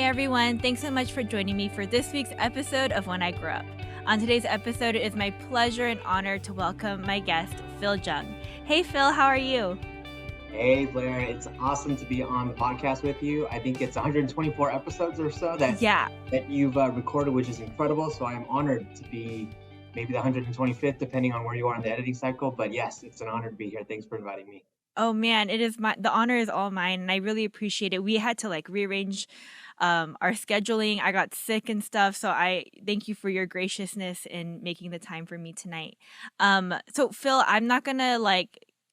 everyone. Thanks so much for joining me for this week's episode of When I Grew Up. On today's episode, it is my pleasure and honor to welcome my guest, Phil Jung. Hey, Phil, how are you? Hey, Blair, it's awesome to be on the podcast with you. I think it's 124 episodes or so Yeah. that you've recorded, which is incredible. So I am honored to be maybe the 125th, depending on where you are in the editing cycle. But yes, it's an honor to be here. Thanks for inviting me. Oh man, the honor is all mine, and I really appreciate it. We had to rearrange our scheduling. I got sick and stuff, so I thank you for your graciousness in making the time for me tonight. So Phil, I'm not gonna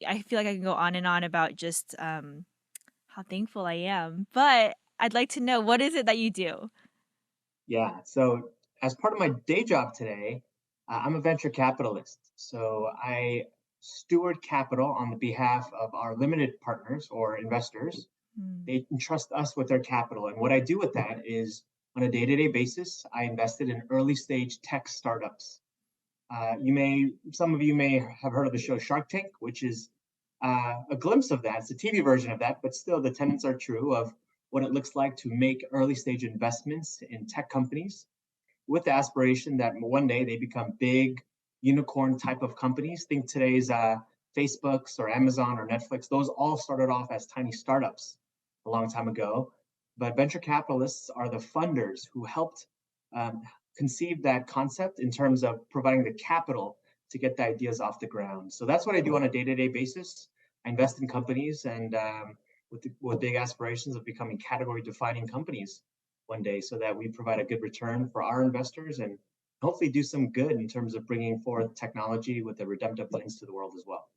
I feel like I can go on and on about just how thankful I am, but I'd like to know, what is it that you do? Yeah. So as part of my day job today, I'm a venture capitalist. So I steward capital on the behalf of our limited partners or investors. Hmm. They entrust us with their capital. And what I do with that is on a day to day basis, I invested in early stage tech startups. Some of you may have heard of the show Shark Tank, which is a glimpse of that. It's a TV version of that, but still the tenets are true of what it looks like to make early stage investments in tech companies with the aspiration that one day they become big unicorn type of companies. Think today's Facebooks or Amazon or Netflix. Those all started off as tiny startups a long time ago. But venture capitalists are the funders who helped um, conceive that concept in terms of providing the capital to get the ideas off the ground. So that's what I do on a day-to-day basis. I invest in companies and with big aspirations of becoming category-defining companies one day, so that we provide a good return for our investors and hopefully do some good in terms of bringing forth technology with a redemptive lens to the world as well.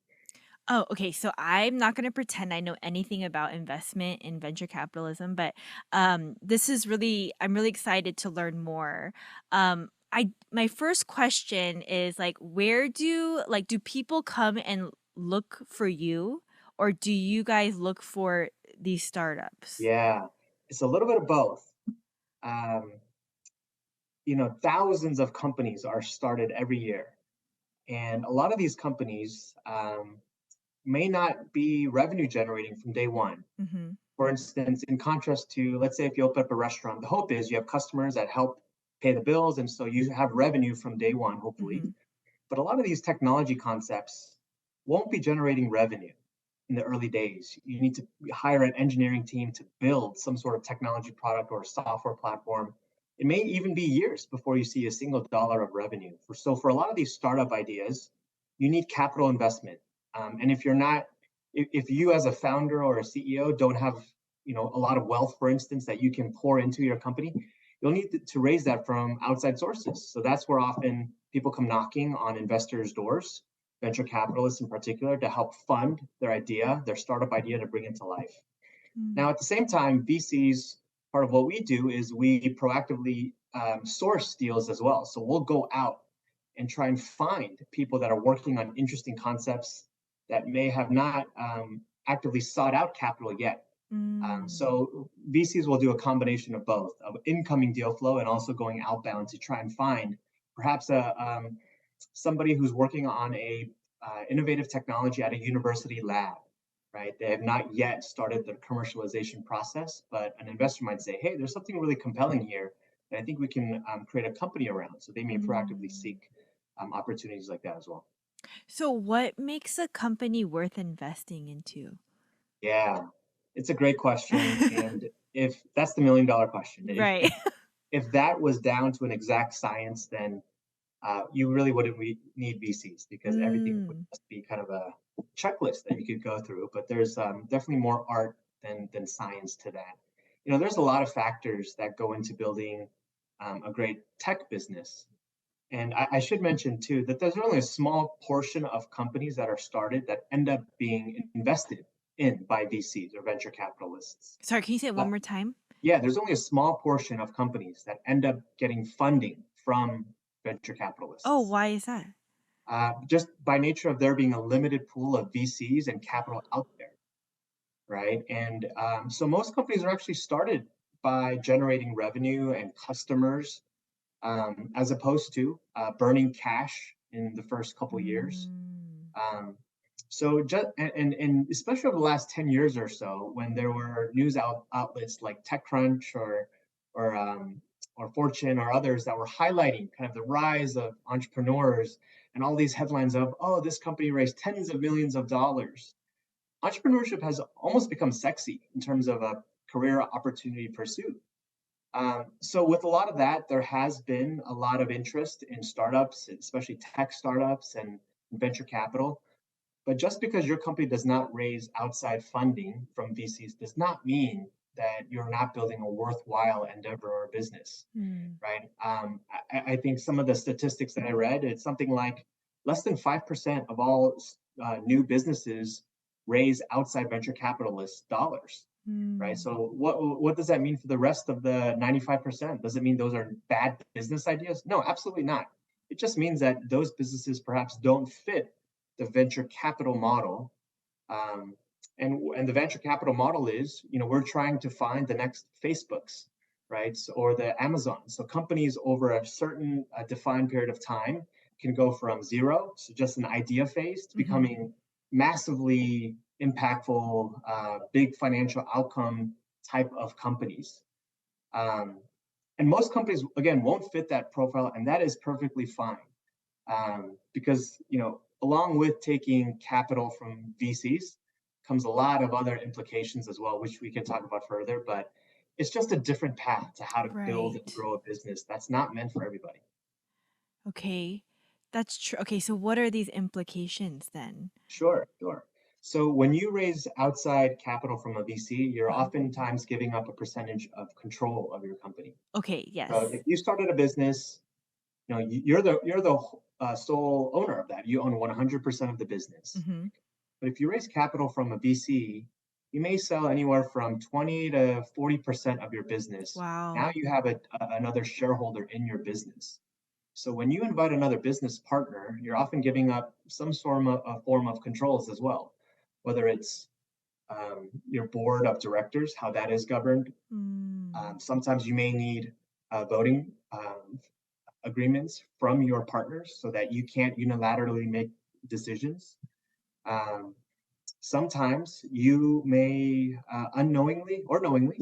Oh, okay. So I'm not going to pretend I know anything about investment in venture capitalism, but I'm really excited to learn more. My first question is do people come and look for you, or do you guys look for these startups? Yeah, it's a little bit of both. Um, Thousands of companies are started every year, and a lot of these companies may not be revenue generating from day one. Mm-hmm. For instance, in contrast to, let's say, if you open up a restaurant, the hope is you have customers that help pay the bills, and so you have revenue from day one, hopefully. Mm-hmm. But a lot of these technology concepts won't be generating revenue in the early days. You need to hire an engineering team to build some sort of technology product or software platform. It may even be years before you see a single dollar of revenue. For a lot of these startup ideas, you need capital investment. And if you're not, if you as a founder or a CEO don't have, a lot of wealth, for instance, that you can pour into your company, you'll need to raise that from outside sources. So that's where often people come knocking on investors' doors, venture capitalists in particular, to help fund their idea, their startup idea, to bring it to life. Now, at the same time, VCs, part of what we do is we proactively source deals as well. So we'll go out and try and find people that are working on interesting concepts that may have not actively sought out capital yet. Mm. So VCs will do a combination of both, of incoming deal flow and also going outbound to try and find perhaps somebody who's working on a innovative technology at a university lab, right? They have not yet started the commercialization process, but an investor might say, "Hey, there's something really compelling here that I think we can create a company around." So they may proactively Mm. seek opportunities like that as well. So what makes a company worth investing into? Yeah, it's a great question, and if that's the million-dollar question, if Right. if if that was down to an exact science, then you really wouldn't need VCs because everything would Mm. just be kind of a checklist that you could go through. But there's definitely more art than science to that. There's a lot of factors that go into building a great tech business. And I should mention too that there's only a small portion of companies that are started that end up being invested in by VCs or venture capitalists. Sorry, can you say it one But more time? yeah, there's only a small portion of companies that end up getting funding from venture Oh, capitalists. why is that? Just by nature of there being a limited pool of VCs and capital out there, right? And so most companies are actually started by generating revenue and customers, as opposed to burning cash in the first couple years. Mm. Um, so just and especially over the last 10 years or so, when there were news outlets like TechCrunch or Fortune or others that were highlighting kind of the rise of entrepreneurs and all these headlines of, oh, this company raised tens of millions of dollars. Entrepreneurship has almost become sexy in terms of a career opportunity pursuit. So with a lot of that, there has been a lot of interest in startups, especially tech startups and venture capital. But just because your company does not raise outside funding from VCs does not mean that you're not building a worthwhile endeavor or business, Mm. right? I think some of the statistics that I read, it's something like less than 5% of all new businesses raise outside venture capitalists dollars, right? Mm. So what does that mean for the rest of the 95%? Does it mean those are bad business ideas? No, absolutely not. It just means that those businesses perhaps don't fit the venture capital model. Um, and the venture capital model is, we're trying to find the next Facebooks, right? Or the Amazon. So companies over a certain defined period of time can go from zero, so just an idea phase, to Mhm. becoming massively impactful, big financial outcome type of companies. Um, and most companies, again, won't fit that profile, and that is perfectly fine. Because along with taking capital from VCs comes a lot of other implications as well, which we can talk about further. But it's just a different path to how to build and Right. grow a business that's not meant for everybody. Okay. That's true. Okay, so what are these implications then? Sure, sure. So when you raise outside capital from a VC, you're Uh-huh. oftentimes giving up a percentage of control of your company. Okay, So yes. if you started a business, you're the sole owner of that. You own 100% of the business. Mhm. But if you raise capital from a VC, you may sell anywhere from 20 to 40% of your business. Now Wow. you have another shareholder in your business. So when you invite another business partner, you're often giving up some sort of a form of controls as well, whether it's your board of directors, how that is governed. Mm. Sometimes you may need voting agreements from your partners so that you can't unilaterally make decisions. Um, Sometimes you may unknowingly or knowingly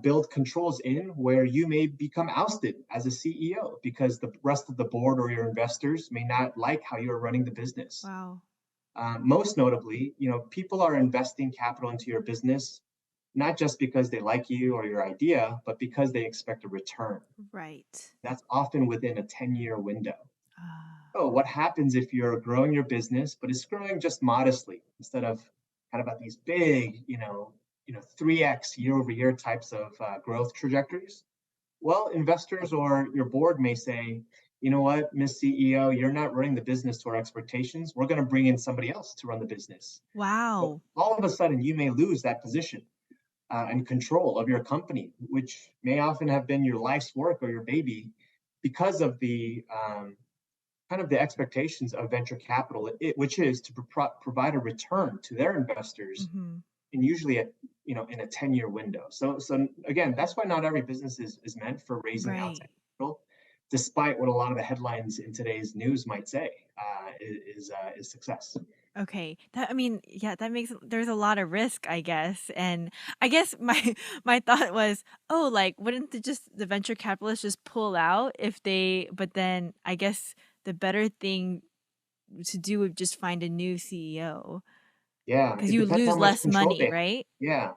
build controls in where you may become ousted as a CEO because the rest of the board or your investors may not like how you're running the business. Wow. Most notably, people are investing capital into your business not just because they like you or your idea, but because they expect a return. Right. That's often within a 10-year window. Ah. Oh, what happens if you're growing your business, but it's growing just modestly instead of kind of at these big, 3x year over year types of growth trajectories? Well, investors or your board may say, you know what, Miss CEO, you're not running the business to our expectations. We're going to bring in somebody else to run the business. So Wow. all of a sudden, you may lose that position and control of your company, which may often have been your life's work or your baby, because of the kind of the expectations of venture capital, which is to provide a return to their investors, Mhm. and usually at in a 10-year window. So again, that's why not every business is meant for raising outside Right. capital, despite what a lot of the headlines in today's news might say is success. Okay. That I mean, yeah, that makes there's a lot of risk, I guess. And I guess my my thought was, oh, like wouldn't the venture capitalists just pull out if they but then I guess the better thing to do would just find a new CEO Yeah, because it you depends how lose much less control money, they have. right? Yeah,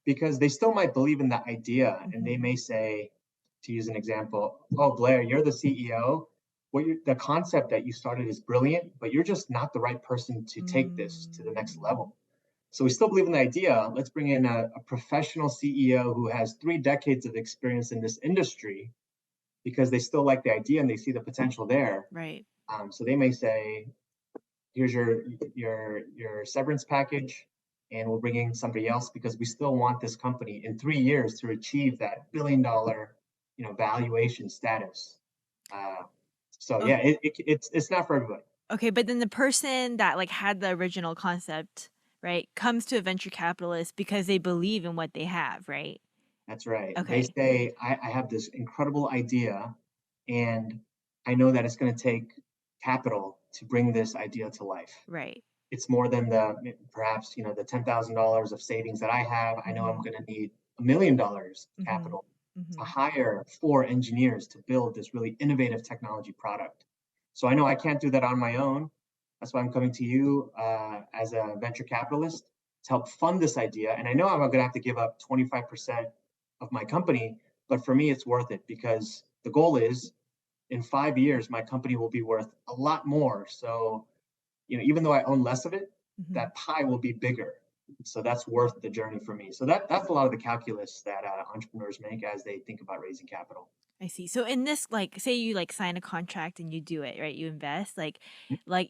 because they still might believe in the idea and they Mhm. may say, to use an example, oh, Blair, you're the CEO. The concept that you started is brilliant, but you're just not the right person to take this to the next Mm. level. So we still believe in the idea. Let's bring in a professional CEO who has 3 decades of experience in this industry because they still like the idea and they see the potential there. Right. So they may say, here's your severance package, and we'll bring in somebody else because we still want this company in 3 years to achieve that $1 billion valuation status. Uh, so Oh, yeah, it's not for everybody. okay, but then the person that like had the original concept, right, comes to a venture capitalist because they believe in what they have, right? That's right. They Okay. say, I have this incredible idea, and I know that it's going to take capital to bring this idea to life. Right. It's more than the perhaps the $10,000 of savings that I have. I know I'm Mhm. going to need $1 million Mhm. capital. to Mhm. hire 4 engineers to build this really innovative technology product. So I know I can't do that on my own. That's why I'm coming to you as a venture capitalist to help fund this idea. And I know I'm going to have to give up 25% of my company, but for me, it's worth it because the goal is in 5 years, my company will be worth a lot more. So, even though I own less of it, Mhm. that pie will be bigger. So that's worth the journey for me. So that's a lot of the calculus that entrepreneurs make as they think about raising capital. I see. So in this, like, say you like sign a contract and you do it, right? You invest, like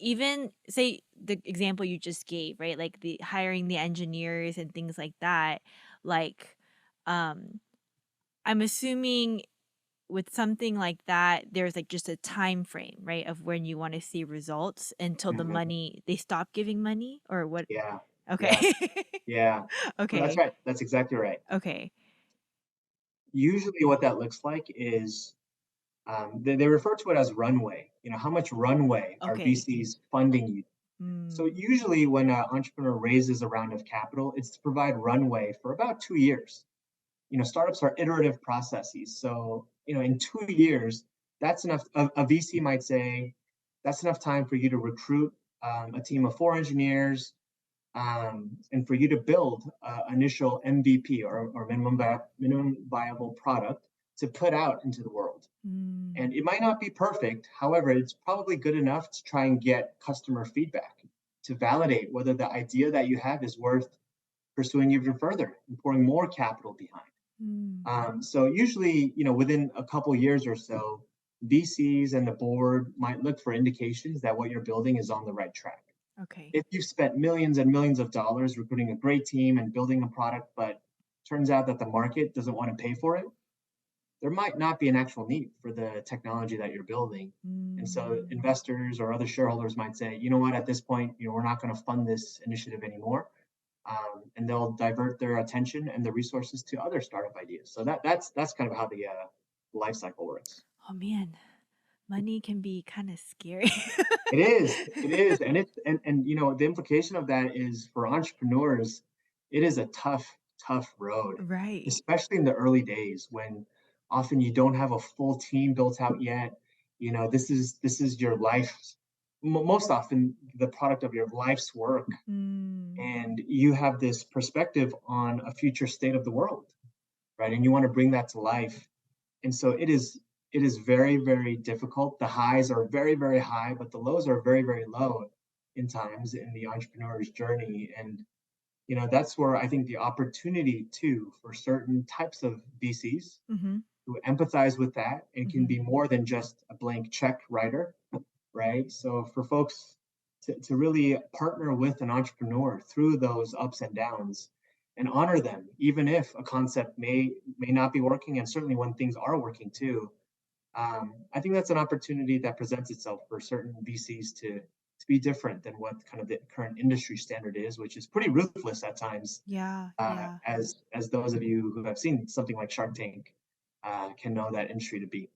even say the example you just gave, right? Like the hiring the engineers and things like that. Like, um, I'm assuming with something like that, there's like just a time frame, right, of when you want to see results until the Mhm. money they stop giving money or what? Yeah, Okay. yeah, yeah. No, that's Okay. right. That's exactly right. Okay. Usually, what that looks like is they refer to it as runway. How much runway are Okay. VCs funding you? So Mm. usually, when an entrepreneur raises a round of capital, it's to provide runway for about 2 years. Startups are iterative processes. So, in 2 years, that's enough. A VC might say that's enough time for you to recruit a team of 4 engineers, and for you to build initial MVP or minimum viable product to put out into the world. Mm. And it might not be perfect. However, it's probably good enough to try and get customer feedback to validate whether the idea that you have is worth pursuing even further and pouring more capital behind. Mm. So usually, within a couple years or so, VCs and the board might look for indications that what you're building is on the right track. Okay. If you've spent millions and millions of dollars recruiting a great team and building a product, but turns out that the market doesn't want to pay for it, there might not be an actual need for the technology that you're building. And so Mm. investors or other shareholders might say, you know what, at this point, we're not going to fund this initiative anymore. And they'll divert their attention and the resources to other startup ideas. So that's kind of how the life cycle works. Oh man, money can be kind of scary. It is, and the implication of that is for entrepreneurs, it is a tough road, Right. especially in the early days when often you don't have a full team built out yet. This is your life, most often the product of your life's work, Mm. and you have this perspective on a future state of the world, right? And you want to bring that to life, and so it is very, very difficult. The highs are very, very high, but the lows are very, very low in times in the entrepreneur's journey. And that's where I think the opportunity too for certain types of VCs Mhm. who empathize with that and can Mhm. be more than just a blank check writer, right? So for folks to really partner with an entrepreneur through those ups and downs and honor them, even if a concept may not be working, and certainly when things are working too. I think that's an opportunity that presents itself for certain VCs to be different than what kind of the current industry standard is, which is pretty ruthless at times. Yeah, yeah. As those of you who have seen something like Shark Tank can know that industry to be.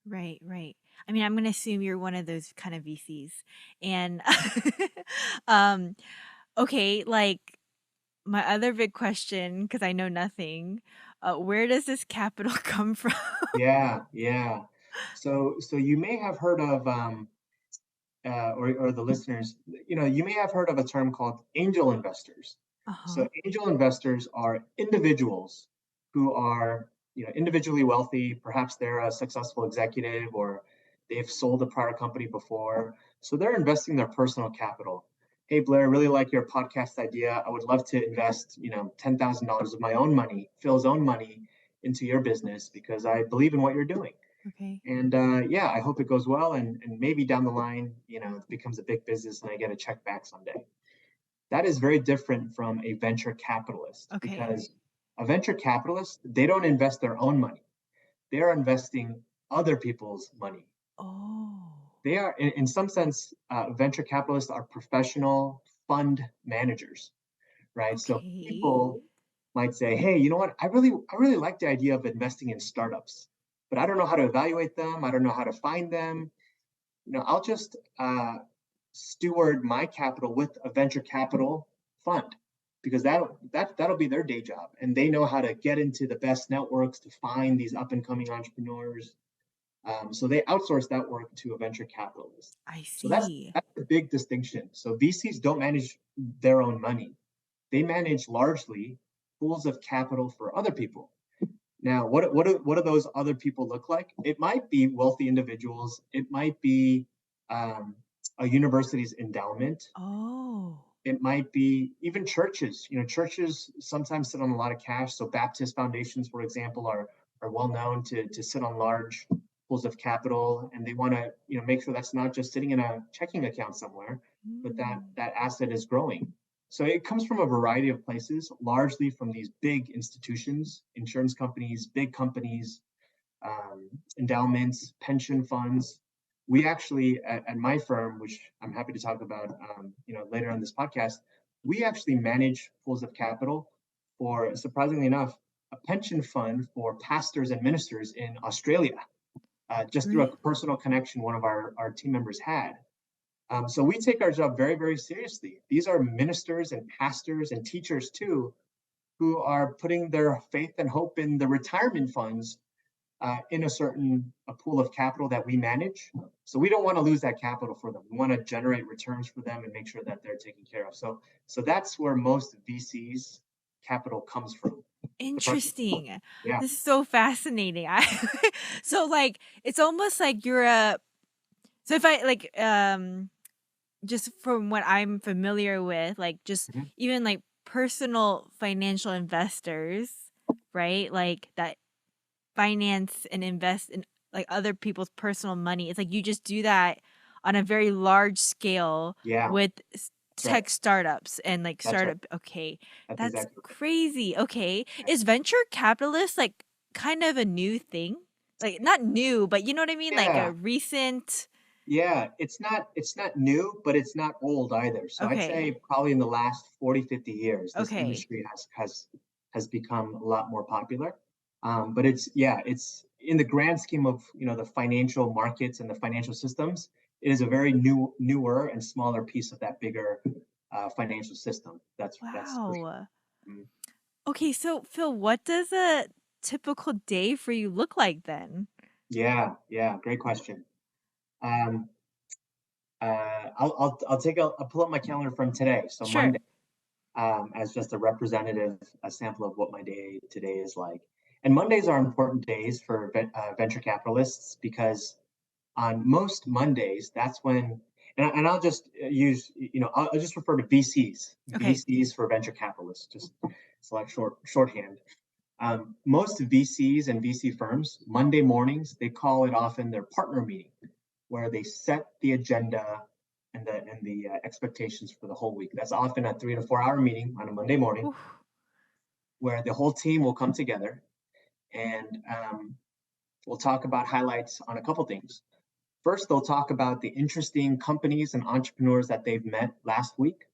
Right, right. I mean, I'm gonna assume you're one of those kind of VCs. And um okay, like my other big question, because I know nothing, where does this capital come from? Yeah, yeah. So you may have heard of or the listeners, you may have heard of a term called angel investors. So Uh-huh. angel investors are individuals who are, individually wealthy. Perhaps they're a successful executive or they've sold a prior company before. So they're investing their personal capital. Hey Blair, I really like your podcast idea. I would love to invest, $10,000 of my own money, Phil's own money, into your business because I believe in what you're doing. Okay. And yeah, I hope it goes well. And maybe down the line, it becomes a big business and I get a check back someday. That is very different from a venture capitalist Okay. because a venture capitalist, they don't invest their own money. They are investing other people's money. Oh. They are, in some sense, venture capitalists are professional fund managers, right? So Okay. people might say, "Hey, you know what? I really like the idea of investing in startups, but I don't know how to evaluate them. I don't know how to find them. I'll just steward my capital with a venture capital fund." because that'll be their day job, and they know how to get into the best networks to find these up and coming entrepreneurs. So they outsource that work to a venture capitalist. I So that's see. that's the big distinction. So VCs don't manage their own money; they manage largely pools of capital for other people. Now, what do those other people look like? It might be wealthy individuals. It might be um, a university's endowment. Oh. It might be even churches. Churches sometimes sit on a lot of cash. So Baptist foundations, for example, are well known to sit on large pools of capital, and they want to make sure that's not just sitting in a checking account somewhere, but that Mm. that asset is growing. So it comes from a variety of places, largely from these big institutions, insurance companies, big companies, endowments, pension funds. We actually, at my firm, which I'm happy to talk about, later on this podcast, we actually manage pools of capital for, surprisingly enough, a pension fund for pastors and ministers in Australia, just through a Re personal connection one of our team members had. So we take our job very, very seriously. These are ministers and pastors and teachers too, who are putting their faith and hope in the retirement funds in a pool of capital that we manage. So we don't want to lose that capital for them. We want to generate returns for them and make sure that they're taken care of. So that's where most VCs capital comes from. The person. Interesting. Yeah. This is so fascinating. I so, like, it's almost like you're a so if I, like, just from what I'm familiar with, like, just Mhm. even, like, personal financial investors, right? Like, that finance and invest in, like, other people's personal money. It's like you just do that on a very large scale Yeah. with That's right. tech startups and, like, That's right. startup. Okay, That's that's exactly right. crazy. Okay. Is venture capitalist, like, kind of a new thing? Like, not new, but you know what I mean? Like a Yeah. recent. Yeah, it's not new, but it's not old either. So I'd Okay. say probably in the last 40, 50 years, this Okay. industry has become a lot more popular. But it's in the grand scheme of the financial markets and the financial systems, it is a very newer and smaller piece of that bigger financial system. That's for sure. Wow. Mm. Okay, so Phil, what does a typical day for you look like then? Yeah, yeah, great question. Um, I'll pull up my calendar from today. So Sure. Monday. As just a representative, a sample of what my day today is like. And Mondays are important days for venture capitalists because on most Mondays, that's when, and I'll just use, I'll just refer to VCs, Okay. VCs for venture capitalists, just select shorthand. Most VCs and VC firms, Monday mornings, they call it often their partner meeting, where they set the agenda and the expectations for the whole week. That's often a 3 to 4 hour meeting on a Monday morning, Oof. where the whole team will come together and we'll talk about highlights on a couple things. First, they'll talk about the interesting companies and entrepreneurs that they've met last week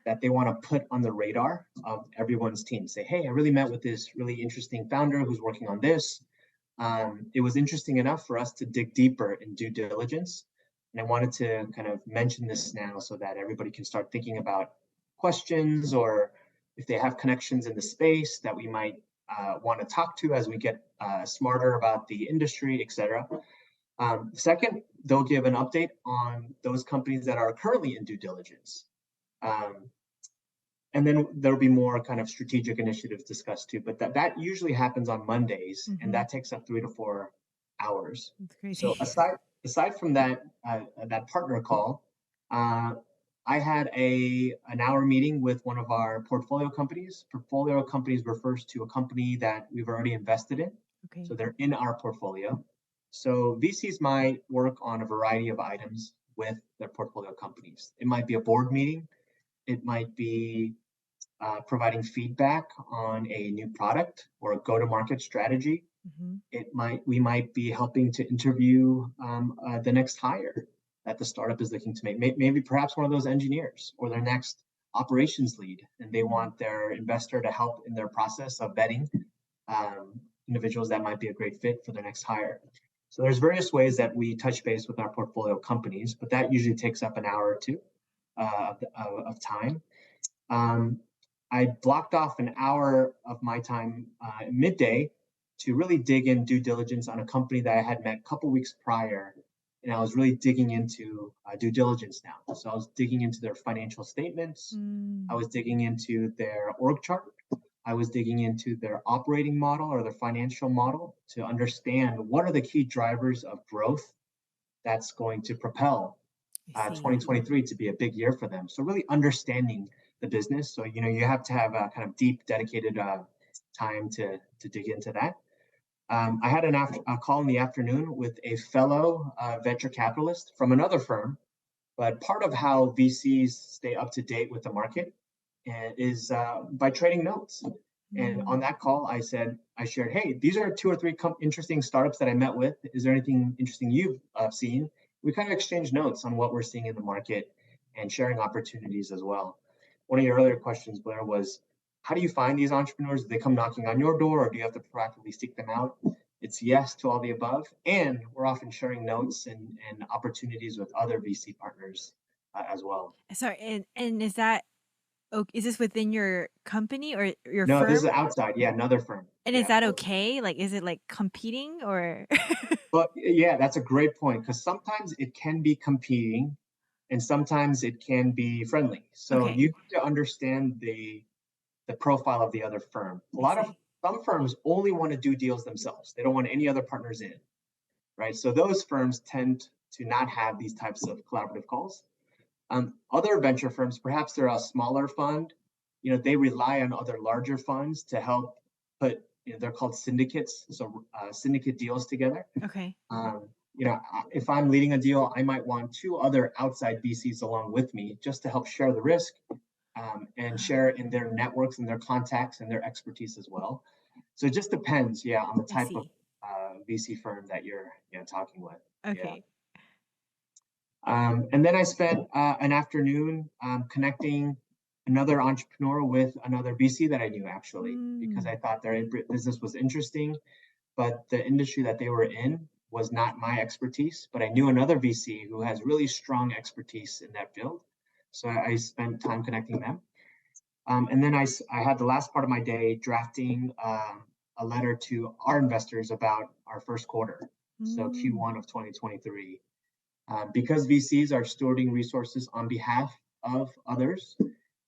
that they want to put on the radar of everyone's team. Say, hey, I really met with this really interesting founder who's working on this. It was interesting enough for us to dig deeper in due diligence. And I wanted to kind of mention this now so that everybody can start thinking about questions or if they have connections in the space that we might want to talk to as we get smarter about the industry, et cetera. Second, they'll give an update on those companies that are currently in due diligence. Um, and then there'll be more kind of strategic initiatives discussed too. But that usually happens on Mondays, and Mhm. that takes up 3 to 4 hours. That's crazy. So aside from that partner call, uh, I had an hour meeting with one of our portfolio companies. Portfolio companies refers to a company that we've already invested in, Okay. so they're in our portfolio. So VCs might work on a variety of items with their portfolio companies. It might be a board meeting. It might be providing feedback on a new product or a go-to-market strategy. Mhm. We might be helping to interview the next hire that the startup is looking to make. Maybe perhaps one of those engineers or their next operations lead, and they Mm. want their investor to help in their process of vetting individuals that might be a great fit for their next hire. So there's various ways that we touch base with our portfolio companies, but that usually takes up an hour or two of time. Um, I blocked off an hour of my time midday to really dig in due diligence on a company that I had met a couple weeks prior. And I was really digging into due diligence now. So I was digging into their financial statements. I Mm, was digging into their org chart. I was digging into their operating model or their financial model to understand what are the key drivers of growth that's going to propel I see. 2023 to be a big year for them. So really understanding the business. So you have to have a kind of deep, dedicated time to dig into that. I had a call in the afternoon with a fellow venture capitalist from another firm, but part of how VCs stay up to date with the market is by trading notes. And Mm, on that call, I shared, hey, these are two or three interesting startups that I met with. Is there anything interesting you've seen? We kind of exchange notes on what we're seeing in the market and sharing opportunities as well. One of your earlier questions, Blair, was how do you find these entrepreneurs? Do they come knocking on your door or do you have to proactively seek them out? It's yes to all the above. And we're often sharing notes and opportunities with other VC partners as well. sorry, and is that is this within your company or your No, this is firm? outside. Yeah, another firm. And is Yeah. that okay? Like, is it, like, competing or But yeah, that's a great point because sometimes it can be competing and sometimes it can be friendly. So Okay, you have to understand the profile of the other firm. A I lot of see. some firms only want to do deals themselves. They don't want any other partners in, right? So those firms tend to not have these types of collaborative calls. Other venture firms, perhaps they're a smaller fund, they rely on other larger funds to help put, they're called syndicates, so syndicate deals together. Okay. If I'm leading a deal, I might want two other outside VCs along with me just to help share the risk and share Ah, in their networks and their contacts and their expertise as well. So it just depends, yeah, on the I type of see. VC firm that you're talking with. Yeah. Okay. And then I spent an afternoon connecting another entrepreneur with another VC that I knew actually, because Mm, I thought their business was interesting, but the industry that they were in was not my expertise. But I knew another VC who has really strong expertise in that field. So I spent time connecting them. And then I had the last part of my day drafting a letter to our investors about our first quarter, so mm, Q1 of 2023. Because VCs are stewarding resources on behalf of others,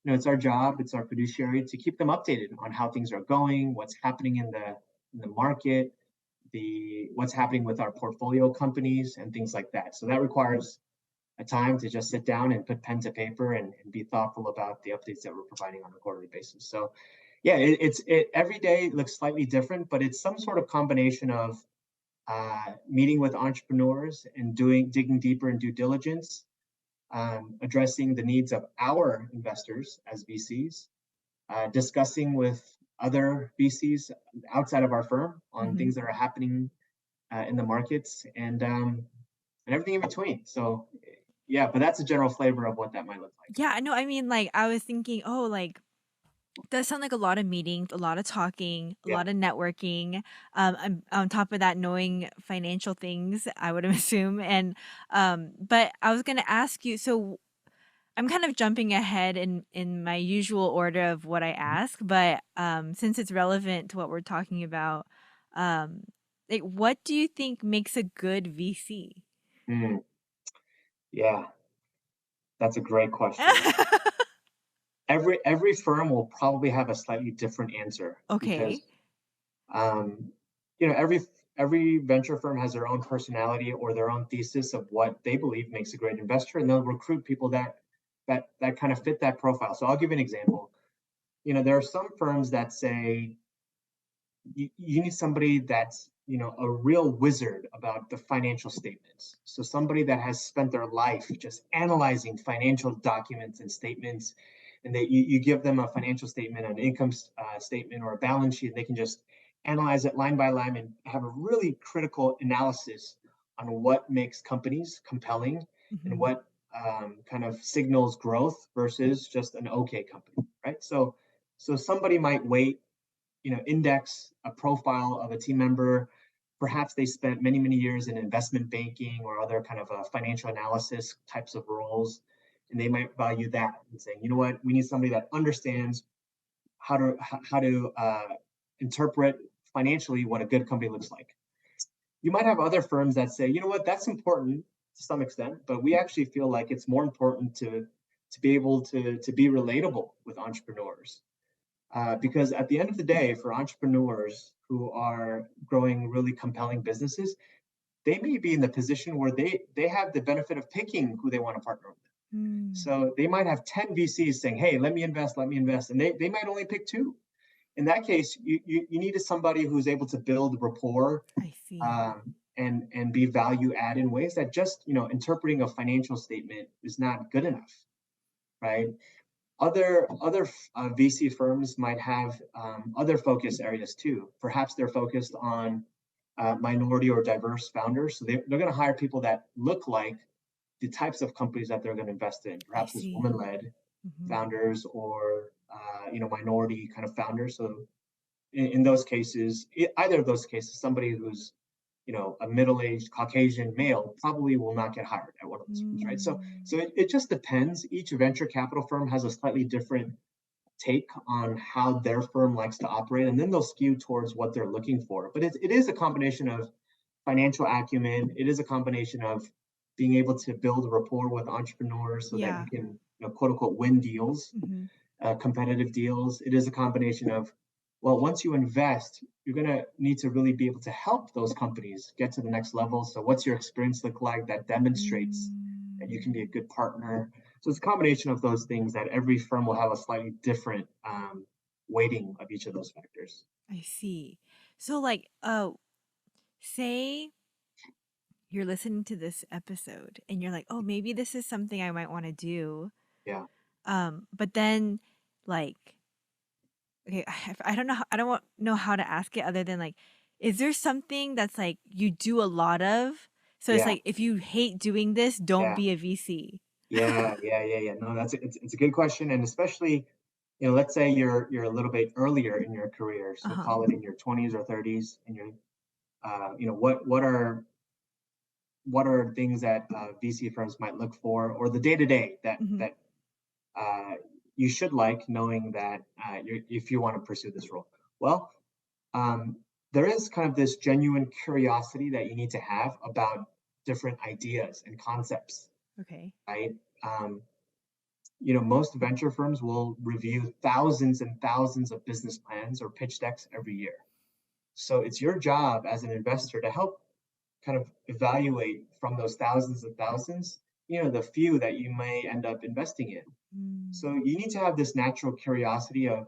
it's our job, it's our fiduciary to keep them updated on how things are going, what's happening in the market, the what's happening with our portfolio companies and things like that. So that requires a time to just sit down and put pen to paper and be thoughtful about the updates that we're providing on a quarterly basis. So yeah, it every day looks slightly different, but it's some sort of combination of meeting with entrepreneurs and digging deeper in due diligence, addressing the needs of our investors as VCs, discussing with other VCs outside of our firm on mhm. things that are happening in the markets and everything in between. So yeah, but that's a general flavor of what that might look like. Yeah, no, I mean, like, I was thinking, oh, like, does sound like a lot of meetings, a lot of talking, a Yeah. lot of networking. And on top of that, knowing financial things, I would assume. And but I was gonna ask you, so I'm kind of jumping ahead in my usual order of what I ask, but since it's relevant to what we're talking about, um, like, what do you think makes a good VC? Mm, yeah, that's a great question. Every firm will probably have a slightly different answer because Okay. um, every venture firm has their own personality or their own thesis of what they believe makes a great investor, and they'll recruit people that kind of fit that profile. So I'll give you an example. There are some firms that say you need somebody that's a real wizard about the financial statements, so somebody that has spent their life just analyzing financial documents and statements, and you give them a financial statement, an income statement or a balance sheet, and they can just analyze it line by line and have a really critical analysis on what makes companies compelling and Mhm, what kind of signals growth versus just an okay company, right? So somebody might wait, index a profile of a team member. Perhaps they spent many, many years in investment banking or other kind of financial analysis types of roles. And they might value that and saying, you know what, we need somebody that understands how to interpret financially what a good company looks like. You might have other firms that say, you know what, that's important to some extent, but we actually feel like it's more important to be able to be relatable with entrepreneurs. Because at the end of the day, for entrepreneurs who are growing really compelling businesses, they may be in the position where they have the benefit of picking who they want to partner with. Mm, So they might have 10 VCs saying, hey, let me invest. And they might only pick two. In that case, you need somebody who's able to build rapport, I see. and be value add in ways that just, interpreting a financial statement is not good enough, right? Other VC firms might have other focus areas too. Perhaps they're focused on minority or diverse founders. So they're going to hire people that look like the types of companies that they're going to invest in. I Perhaps it's see. woman-led Hmm. founders or minority kind of founders. So in those cases, either of those cases, somebody who's a middle-aged Caucasian male probably will not get hired at one of those firms, right? So Mm, so it just depends. Each venture capital firm has a slightly different take on how their firm likes to operate, and then they'll skew towards what they're looking for. But it is a combination of financial acumen. It is a combination of being able to build rapport with entrepreneurs so that you yeah. can, quote unquote, win deals, Hmm. competitive deals. It is a combination of, well, once you invest, you're going to need to really be able to help those companies get to the next level. So, what's your experience look like that demonstrates that you can be a Mm, good partner? So, it's a combination of those things that every firm will have a slightly different weighting of each of those factors. I see. So, like, say you're listening to this episode and you're like, oh, maybe this is something I might want to do. Yeah. But then, like, okay, I don't know. I don't know how to ask it other than like, is there something that's like you do a lot of? So it's Yeah. like if you hate doing this, don't Yeah. be a VC. Yeah. No, it's a good question, and especially, let's say you're a little bit earlier in your career, Uh so huh. call it in your 20s or 30s, and you're, what are things that VC firms might look for, or the day to day that Hmm. that you should like, knowing that if you want to pursue this role. Well, um, there is kind of this genuine curiosity that you need to have about different ideas and concepts, Okay. right? Um, most venture firms will review thousands and thousands of business plans or pitch decks every year. So it's your job as an investor to help kind of evaluate from those thousands and thousands, the few that you may end up investing in. Mm, So you need to have this natural curiosity of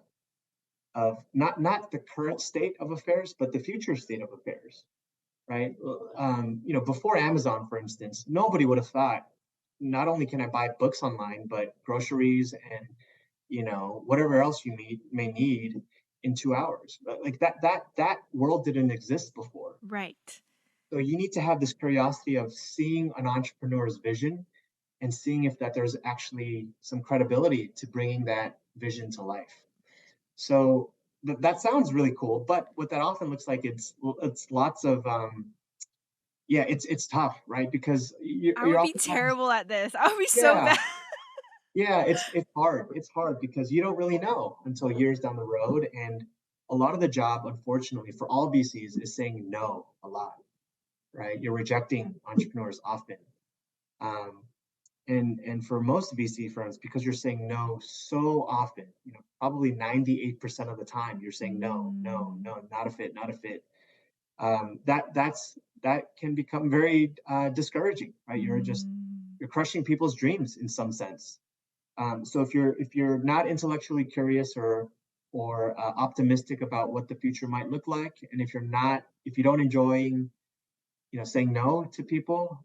not the current state of affairs, but the future state of affairs, right? Before Amazon, for instance, nobody would have thought, not only can I buy books online, but groceries and whatever else you may need in 2 hours. Like that world didn't exist before. right. So you need to have this curiosity of seeing an entrepreneur's vision and seeing if that there's actually some credibility to bringing that vision to life. So that sounds really cool, but what that often looks like, it's lots of yeah, it's tough, right? Because I you're would be oftentimes, terrible at this. I would be so yeah, bad. yeah, it's hard. It's hard because you don't really know until years down the road, and a lot of the job, unfortunately, for all VCs is saying no a lot, right? You're rejecting entrepreneurs often. Um, and for most VC firms, because you're saying no so often, probably 98% of the time, you're saying no, no, Mm, no, not a fit, not a fit. That can become very discouraging, right? mm, You're crushing people's dreams in some sense. So if you're not intellectually curious or optimistic about what the future might look like, and if you don't enjoy saying no to people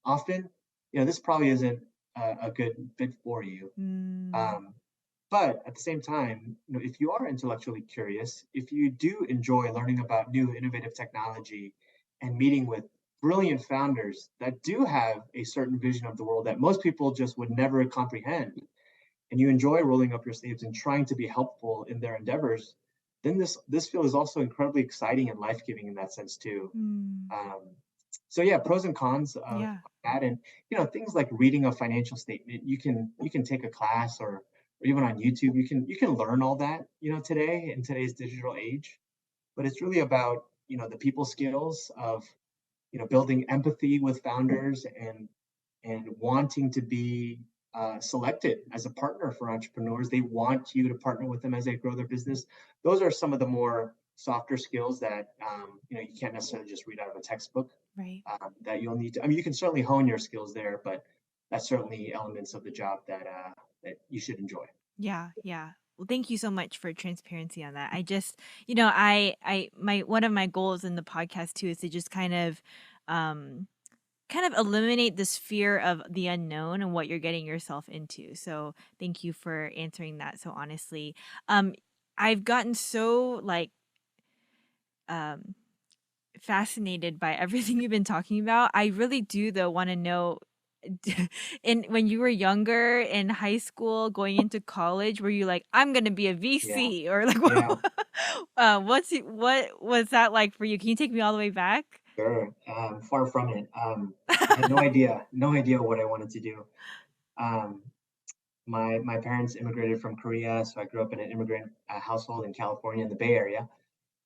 often, this probably isn't a good fit for you. mm, Um, but at the same time, if you are intellectually curious, if you do enjoy learning about new innovative technology and meeting with brilliant founders that do have a certain vision of the world that most people just would never comprehend, and you enjoy rolling up your sleeves and trying to be helpful in their endeavors, then this field is also incredibly exciting and life giving in that sense too. mm. Um, so yeah, pros and cons of Yeah. that, and things like reading a financial statement. You can take a class or or even on YouTube. You can learn all that, today in today's digital age. But it's really about, the people skills of, building empathy with founders and wanting to be selected as a partner for entrepreneurs. They want you to partner with them as they grow their business. Those are some of the more softer skills that you can't necessarily just read out of a textbook. Right. That you'll need to. I mean, you can certainly hone your skills there, but that's certainly elements of the job that you should enjoy. Yeah, yeah. Well, thank you so much for transparency on that. I just, I my one of my goals in the podcast too is to just um kind of eliminate this fear of the unknown and what you're getting yourself into. So, thank you for answering that so honestly. Um I've gotten so um fascinated by everything you've been talking about. I really do though want to know in when you were younger in high school going into college, were you like, I'm gonna be a Yeah, VC or like yeah, what was that like for you? Can you take me all the way back? sure. Far from it. I had no idea what I wanted to do. Um, my parents immigrated from Korea, so I grew up in an immigrant household in California in the Bay Area.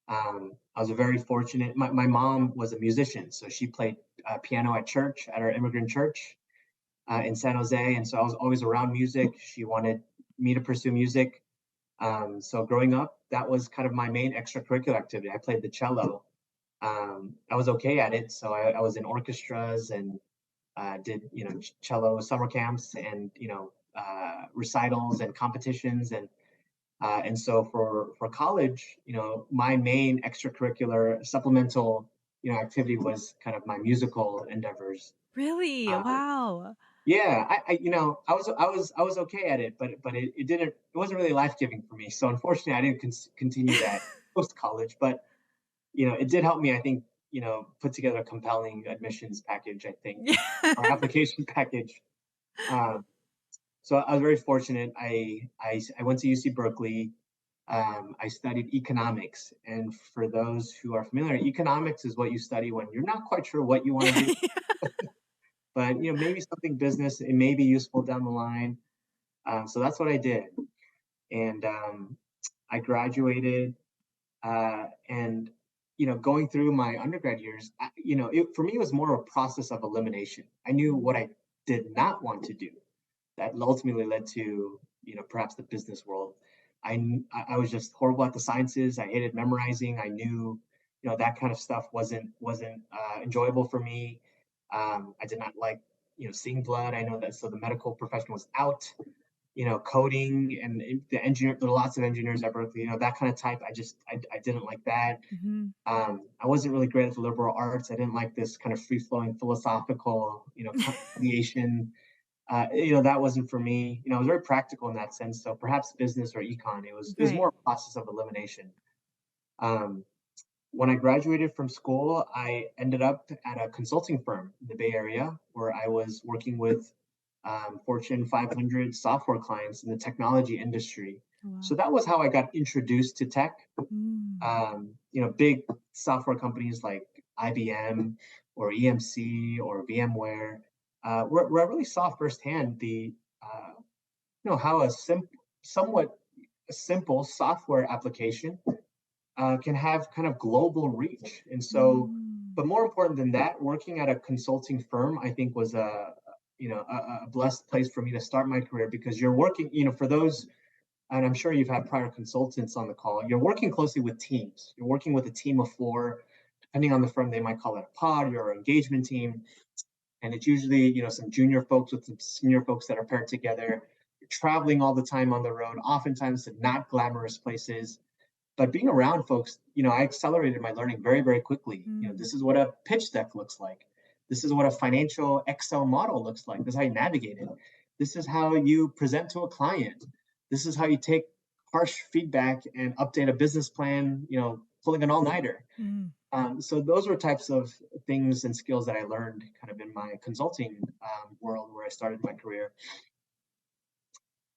I was a very fortunate. My mom was a musician, so she played piano at church at our immigrant church in San Jose, and so I was always around music. She wanted me to pursue music. So growing up, that was kind of my main extracurricular activity. I played the cello. I was okay at it, so I was in orchestras and did cello summer camps and recitals and competitions and so for college, my main extracurricular supplemental activity was kind of my musical endeavors. Really? Uh, Wow. yeah, I was okay at it, but it wasn't really life giving for me. So unfortunately, I didn't continue that post college. But it did help me, I think, put together a compelling admissions package. I think Yeah. our application package. Um, so I was very fortunate. I went to UC Berkeley. I studied economics, and for those who are familiar, economics is what you study when you're not quite sure what you want to do, but maybe something business. It may be useful down the line. So that's what I did, and I graduated. And going through my undergrad years, for me, it was more of a process of elimination. I knew what I did not want to do, that ultimately led to perhaps the business world. I was just horrible at the sciences. I hated memorizing. I knew that kind of stuff wasn't enjoyable for me. I did not like seeing blood. I know that, so the medical profession was out. Coding and the engineer. There are lots of engineers at Berkeley. That kind of type. I didn't like that. Mhm. I wasn't really great at the liberal arts. I didn't like this kind of free flowing philosophical ideation. That wasn't for me. I was very practical in that sense. So perhaps business or econ, it was Right. more a process of elimination. Um, when I graduated from school, I ended up at a consulting firm in the Bay Area where I was working with Fortune 500 software clients in the technology industry. Oh, So wow. that was how I got introduced to tech. Mm. Big software companies like IBM or EMC or VMware, where I really saw firsthand how a somewhat simple software application can have kind of global reach. And so, Mm. but more important than that, working at a consulting firm, I think was a blessed place for me to start my career, because you're working, for those, and I'm sure you've had prior consultants on the call, you're working closely with teams. You're working with a team of four. Depending on the firm, they might call it a pod or an engagement team. And it's usually, some junior folks with some senior folks that are paired together. You're traveling all the time on the road, oftentimes to not glamorous places. But being around folks, I accelerated my learning very, very quickly. Mm. This is what a pitch deck looks like. This is what a financial Excel model looks like. This is how you navigate it. This is how you present to a client. This is how you take harsh feedback and update a business plan, pulling an all-nighter. Mm. So those were types of things and skills that I learned kind of in my consulting world where I started my career.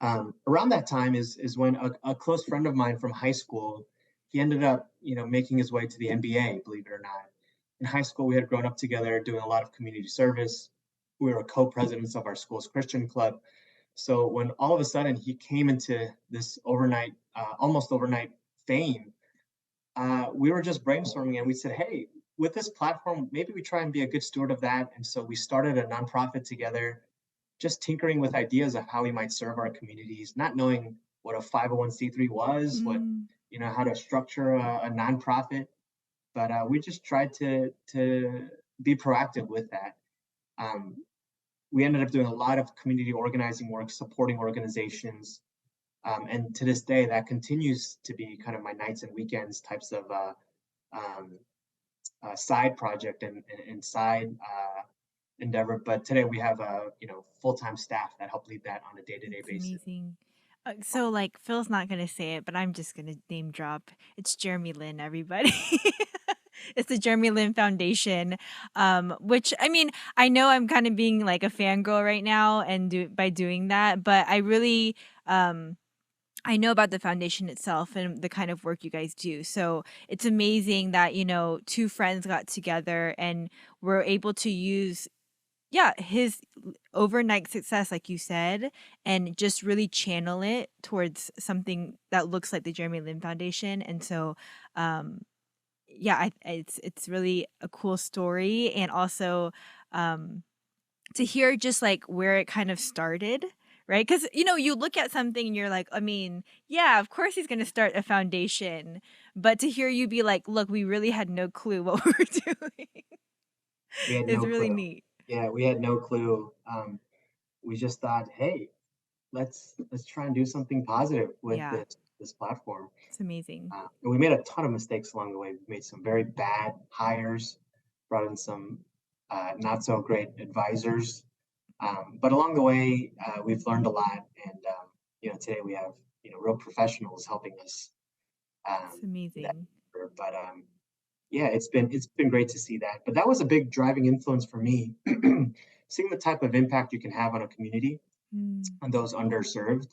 Around that time is when a close friend of mine from high school, he ended up making his way to the NBA, believe it or not. In high school, we had grown up together doing a lot of community service. We were co-presidents of our school's Christian club. So when all of a sudden he came into this overnight, almost overnight fame, we were just brainstorming and we said, hey, with this platform, maybe we try and be a good steward of that. And so we started a nonprofit together, just tinkering with ideas of how we might serve our communities, not knowing what a 501c3 was, what, Mm, how to structure a nonprofit. But we just tried to be proactive with that. Um, we ended up doing a lot of community organizing work, supporting organizations, and to this day, that continues to be kind of my nights and weekends types of um, side project and side endeavor. But today we have full time staff that help lead that on a day to day that's basis. amazing. So, like, Phil's not gonna say it, but I'm just gonna name drop. It's Jeremy Lin, everybody. It's the Jeremy Lin Foundation, which I mean, I know I'm kind of being like a fangirl right now and by doing that, but um, I know about the foundation itself and the kind of work you guys do. So it's amazing that, two friends got together and were able to use, yeah, his overnight success, like you said, and just really channel it towards something that looks like the Jeremy Lin Foundation. And so, um, yeah, it's really a cool story, and also, um, to hear just like where it kind of started, right? Because you look at something and you're like, I mean, yeah, of course he's gonna start a foundation, but to hear you be like, look, we really had no clue what we were doing We had is no really clue. neat. Yeah, we had no clue. We just thought, hey, let's try and do something positive with Yeah, this platform. it's amazing. And we made a ton of mistakes along the way. We made some very bad hires, brought in some not so great advisors. But along the way, we've learned a lot. And, today we have, real professionals helping us It's in that. amazing. But yeah, it's been great to see that. But that was a big driving influence for me, seeing the type of impact you can have on a community Mm. and those underserved.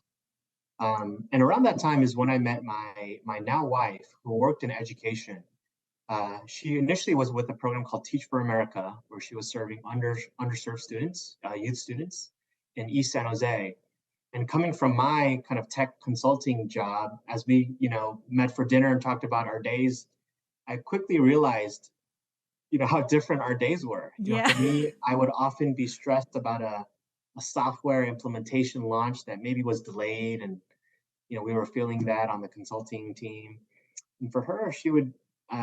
And around that time is when I met my now wife, who worked in education. She initially was with a program called Teach for America, where she was serving underserved students, youth students in East San Jose. And coming from my kind of tech consulting job, as we met for dinner and talked about our days, I quickly realized how different our days were. Yeah. For me, I would often be stressed about a software implementation launch that maybe was delayed, and we were feeling that on the consulting team. And for her, she would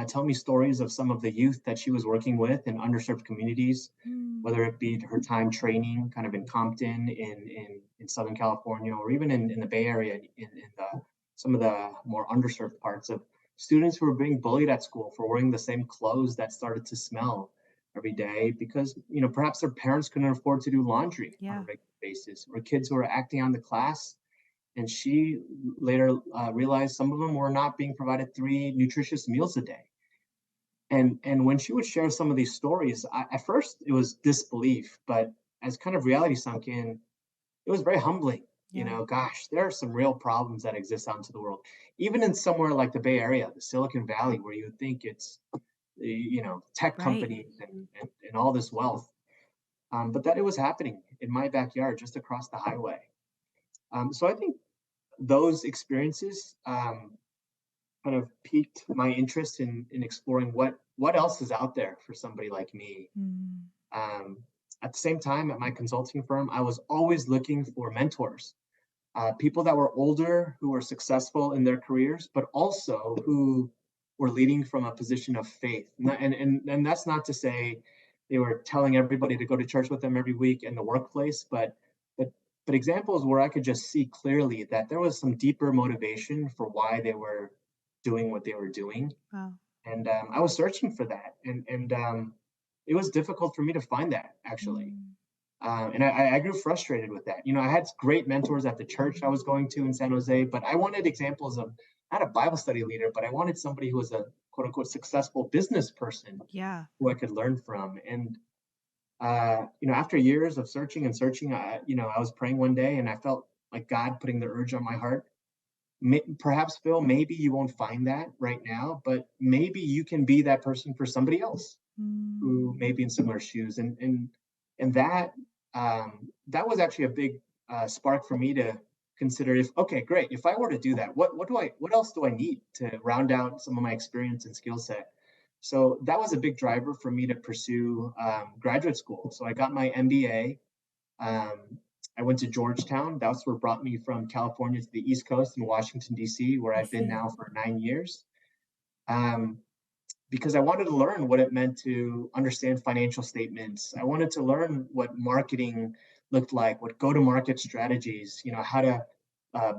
tell me stories of some of the youth that she was working with in underserved communities, Mm. whether it be her time training kind of in Compton, in Southern California, or even in the Bay Area, in some of the more underserved parts of students who were being bullied at school for wearing the same clothes that started to smell every day because perhaps their parents couldn't afford to do laundry on a Yeah. regular basis, or kids who were acting on the class. And she later realized some of them were not being provided 3 nutritious meals a day. And when she would share some of these stories, at first it was disbelief, but as kind of reality sunk in, it was very humbling. Yeah. Gosh, there are some real problems that exist out into the world, even in somewhere like the Bay Area, the Silicon Valley, where you would think it's tech Right. companies and all this wealth, but that it was happening in my backyard, just across the highway. So I think those experiences kind of piqued my interest in exploring what else is out there for somebody like me. Mm. Um, at the same time, at my consulting firm, I was always looking for mentors, people that were older, who were successful in their careers, but also who were leading from a position of faith. And that's not to say they were telling everybody to go to church with them every week in the workplace, but but examples where I could just see clearly that there was some deeper motivation for why they were doing what they were doing. Wow. And I was searching for that, and it was difficult for me to find that actually. Mm. And I grew frustrated with that. I had great mentors at the church I was going to in San Jose, but I wanted examples of not a Bible study leader, but I wanted somebody who was a quote unquote successful business person Yeah. who I could learn from. And after years of searching and searching, I was praying one day and I felt like God putting the urge on my heart. Perhaps, Phil, maybe you won't find that right now, but maybe you can be that person for somebody else Mm. who may be in similar shoes. And that was actually a big spark for me to consider if okay, great. If I were to do that, what else do I need to round out some of my experience and skill set? So that was a big driver for me to pursue graduate school. So I got my MBA. Um, I went to Georgetown. That's what brought me from California to the East Coast in Washington D.C., where I I've been see. now for 9 years. Um, because I wanted to learn what it meant to understand financial statements. I wanted to learn what marketing looked like, what go-to-market strategies, how to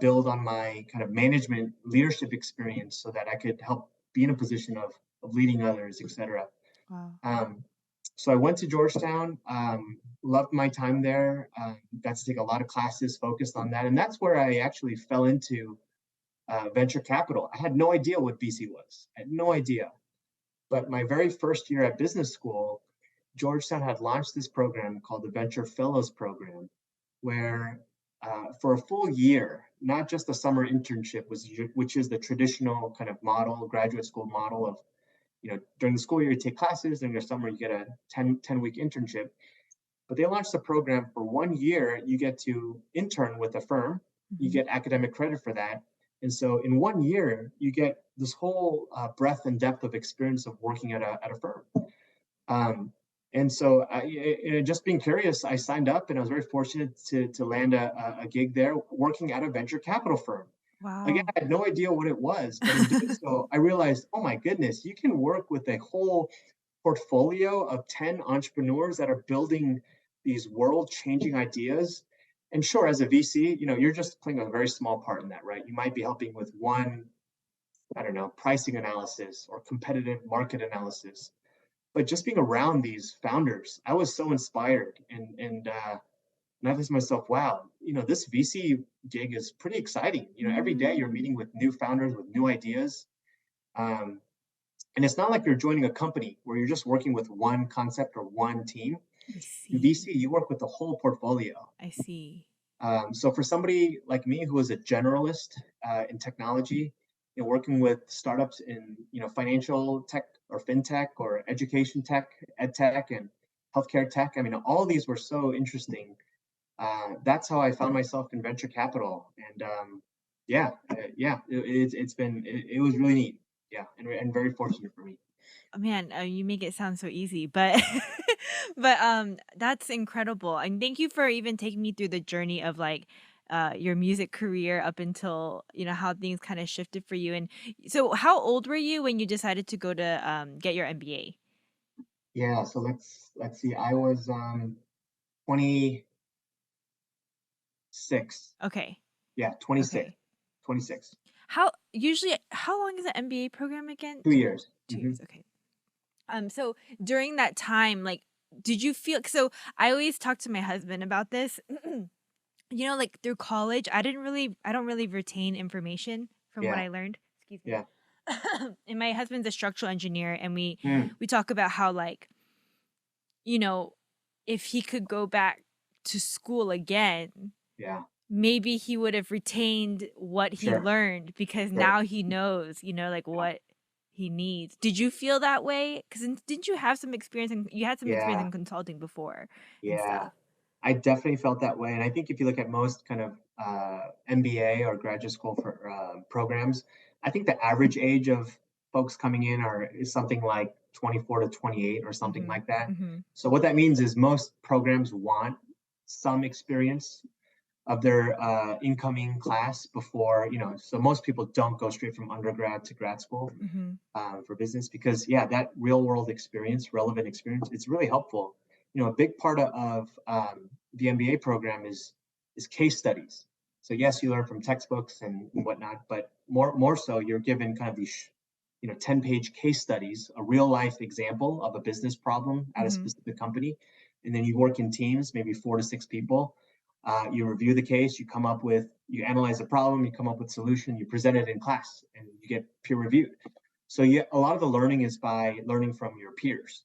build on my kind of management leadership experience so that I could help be in a position of leading others, et cetera. Wow. Um, so I went to Georgetown, loved my time there, got to take a lot of classes focused on that. And that's where I actually fell into venture capital. I had no idea what VC was. I had no idea. But my very first year at business school, Georgetown had launched this program called the Venture Fellows Program, where for a full year, not just a summer internship, which is the traditional kind of model, graduate school model of, during the school year, you take classes, during the summer, you get a 10-week internship. But they launched a program for 1 year. You get to intern with a firm, you Hmm. get academic credit for that. And so in 1 year, you get this whole breadth and depth of experience of working at a firm. Um, and so, just being curious, I signed up, and I was very fortunate to land a gig there, working at a venture capital firm. Again, Wow. I had no idea what it was, but in doing so, I realized, oh my goodness, you can work with a whole portfolio of 10 entrepreneurs that are building these world-changing ideas. And sure, as a VC, you're just playing a very small part in that, right? You might be helping with one, I don't know, pricing analysis or competitive market analysis. But just being around these founders, I was so inspired, and I thought to myself, wow, this VC gig is pretty exciting. Every day you're Mm, meeting with new founders with new ideas. Um, and it's not like you're joining a company where you're just working with one concept or one team. I In see. VC, you work with the whole portfolio. I see. So for somebody like me who is a generalist in technology, working with startups in financial tech or fintech or education tech, ed tech, and healthcare tech, I mean, all of these were so interesting. That's how I found myself in venture capital, and yeah, it was really neat. Yeah, and very fortunate for me. Oh, man, you make it sound so easy, but but that's incredible. And thank you for even taking me through the journey of like your music career up until, how things kind of shifted for you. And so how old were you when you decided to go to get your MBA? Yeah, so let's see. I was 26. Okay. Yeah, 26. Okay. 26. How long is the MBA program again? 2 years. 2 years. Okay. So during that time, like, did you feel so I always talk to my husband about this. Like through college, I don't really retain information from what Yeah, I learned. Excuse me. yeah. And my husband's a structural engineer, and we Mm, we talk about how like, you know, if he could go back to school again, yeah, maybe he would have retained what he sure, learned because sure. now he knows, like Yeah, what he needs. Did you feel that way? Because didn't you have some experience you had some experience yeah, in consulting before and yeah. stuff? I definitely felt that way, and I think if you look at most kind of MBA or graduate school for programs, I think the average age of folks coming in is something like 24 to 28 or something Mm-hmm. like that. Mm-hmm. So what that means is most programs want some experience of their incoming class before, so most people don't go straight from undergrad to grad school Mm-hmm. for business because, yeah, that real world experience, relevant experience, it's really helpful. A big part of the MBA program is case studies. So yes, you learn from textbooks and whatnot, but more so, you're given kind of these 10-page case studies, a real life example of a business problem at a Mm-hmm. specific company, and then you work in teams, maybe 4 to 6 people. You review the case, you analyze the problem, you come up with solution, you present it in class, and you get peer reviewed. So yeah, a lot of the learning is by learning from your peers.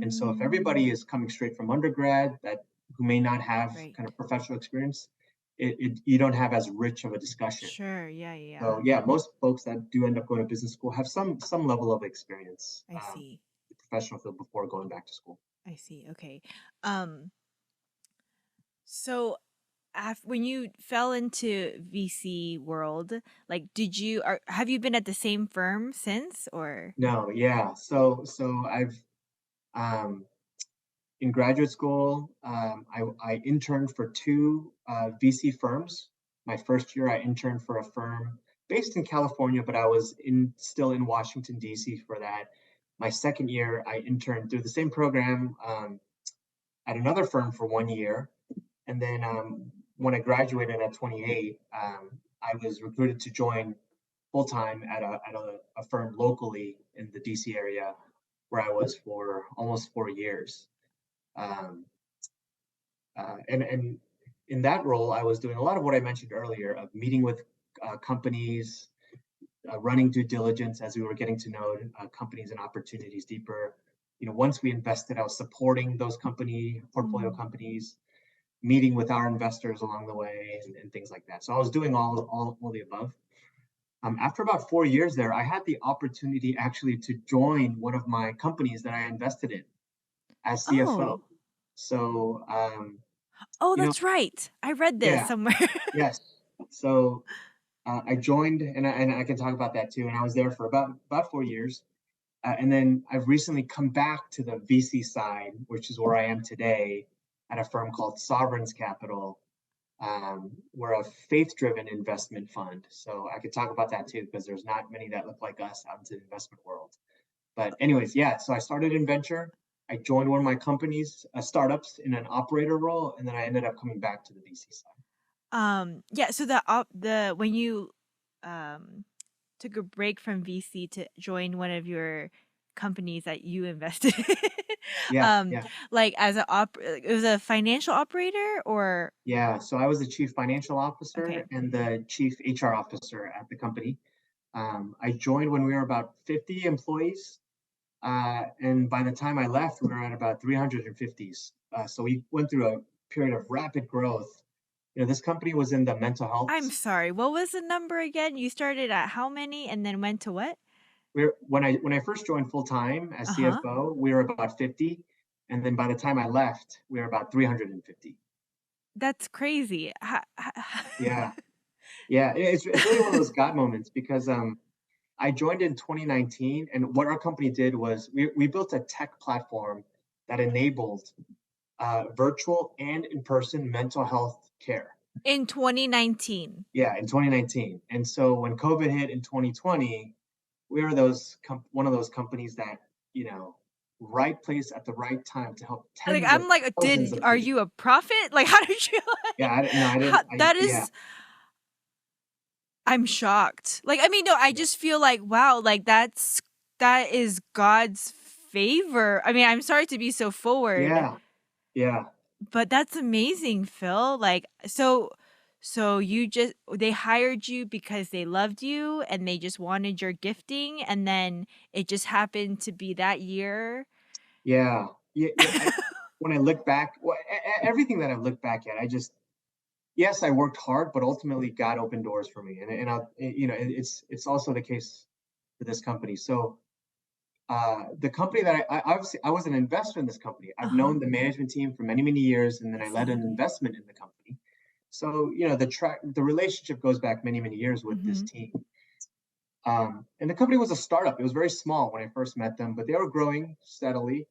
And so if everybody Mm, is coming straight from undergrad that who may not have right. kind of professional experience, you don't have as rich of a discussion. Sure. Yeah. Yeah. So Yeah. yeah, most folks that do end up going to business school have some level of experience I see. in the professional field before going back to school. I see. Okay. Um. So when you fell into VC world, like, have you been at the same firm since, or? No, yeah. So I've um, in graduate school, I interned for two VC firms. My first year, I interned for a firm based in California, but I was still in Washington D.C. for that. My second year, I interned through the same program at another firm for 1 year, and then when I graduated at 28, I was recruited to join full time at a firm locally in the DC area where I was for almost 4 years. Um, and in that role, I was doing a lot of what I mentioned earlier of meeting with companies, running due diligence as we were getting to know companies and opportunities deeper. Once we invested, I was supporting those portfolio Mm. companies, meeting with our investors along the way, and things like that. So I was doing all the above. After about 4 years there, I had the opportunity actually to join one of my companies that I invested in as CFO. Oh. So, Oh, you know, that's right. I read this yeah, somewhere. yes. So I joined, and I can talk about that too. And I was there for about 4 years, and then I've recently come back to the VC side, which is where I am today, at a firm called Sovereigns Capital. We're a faith-driven investment fund, so I could talk about that too because there's not many that look like us out in the investment world. But anyways, yeah. So I started in venture. I joined one of my companies, startups, in an operator role, and then I ended up coming back to the VC side. Yeah, so the when you um took a break from VC to join one of your companies that you invested in, Yeah, um, yeah, like, it was a financial operator, or? yeah. So I was the chief financial Okay. officer and the chief HR officer at the company. I joined when we were about 50 employees, and by the time I left, we were at about 350s. So we went through a period of rapid growth. This company was in the mental I'm health. sorry, what was the number again? You started at how many and then went to what? When I first joined full time as Uh-huh. CFO, we were about 50, and then by the time I left, we were about 350. That's crazy. Yeah, yeah. It's really one of those God moments because I joined in 2019, and what our company did was we built a tech platform that enabled virtual and in-person mental health care. In 2019. Yeah, in 2019. And so when COVID hit in 2020, we were one of those companies that, you know, right place at the right time to help Like, tens of I'm like, thousands "Did of are people. you a prophet?" Like, how did you, Yeah, like, no, I how didn't. that Yeah, is I'm shocked. Like, I mean, no, I yeah, just feel like, wow, like, that is God's favor. I mean, I'm sorry to be so forward, yeah, yeah, but that's amazing, Phil. Like, so you just they hired you because they loved you and they just wanted your gifting, and then it just happened to be that year? yeah, yeah, yeah. When I look back, well, everything that I've looked back at, yes, I worked hard, but ultimately God opened doors for me, and it's also the case for this company. So the company that obviously I was an investor in this company. I've Uh-huh. known the management team for many years, and then I I led see. an investment in the company. So the relationship goes back many years with this Mhm. team. And the company was a startup. It was very small when I first met them, but they were growing steadily,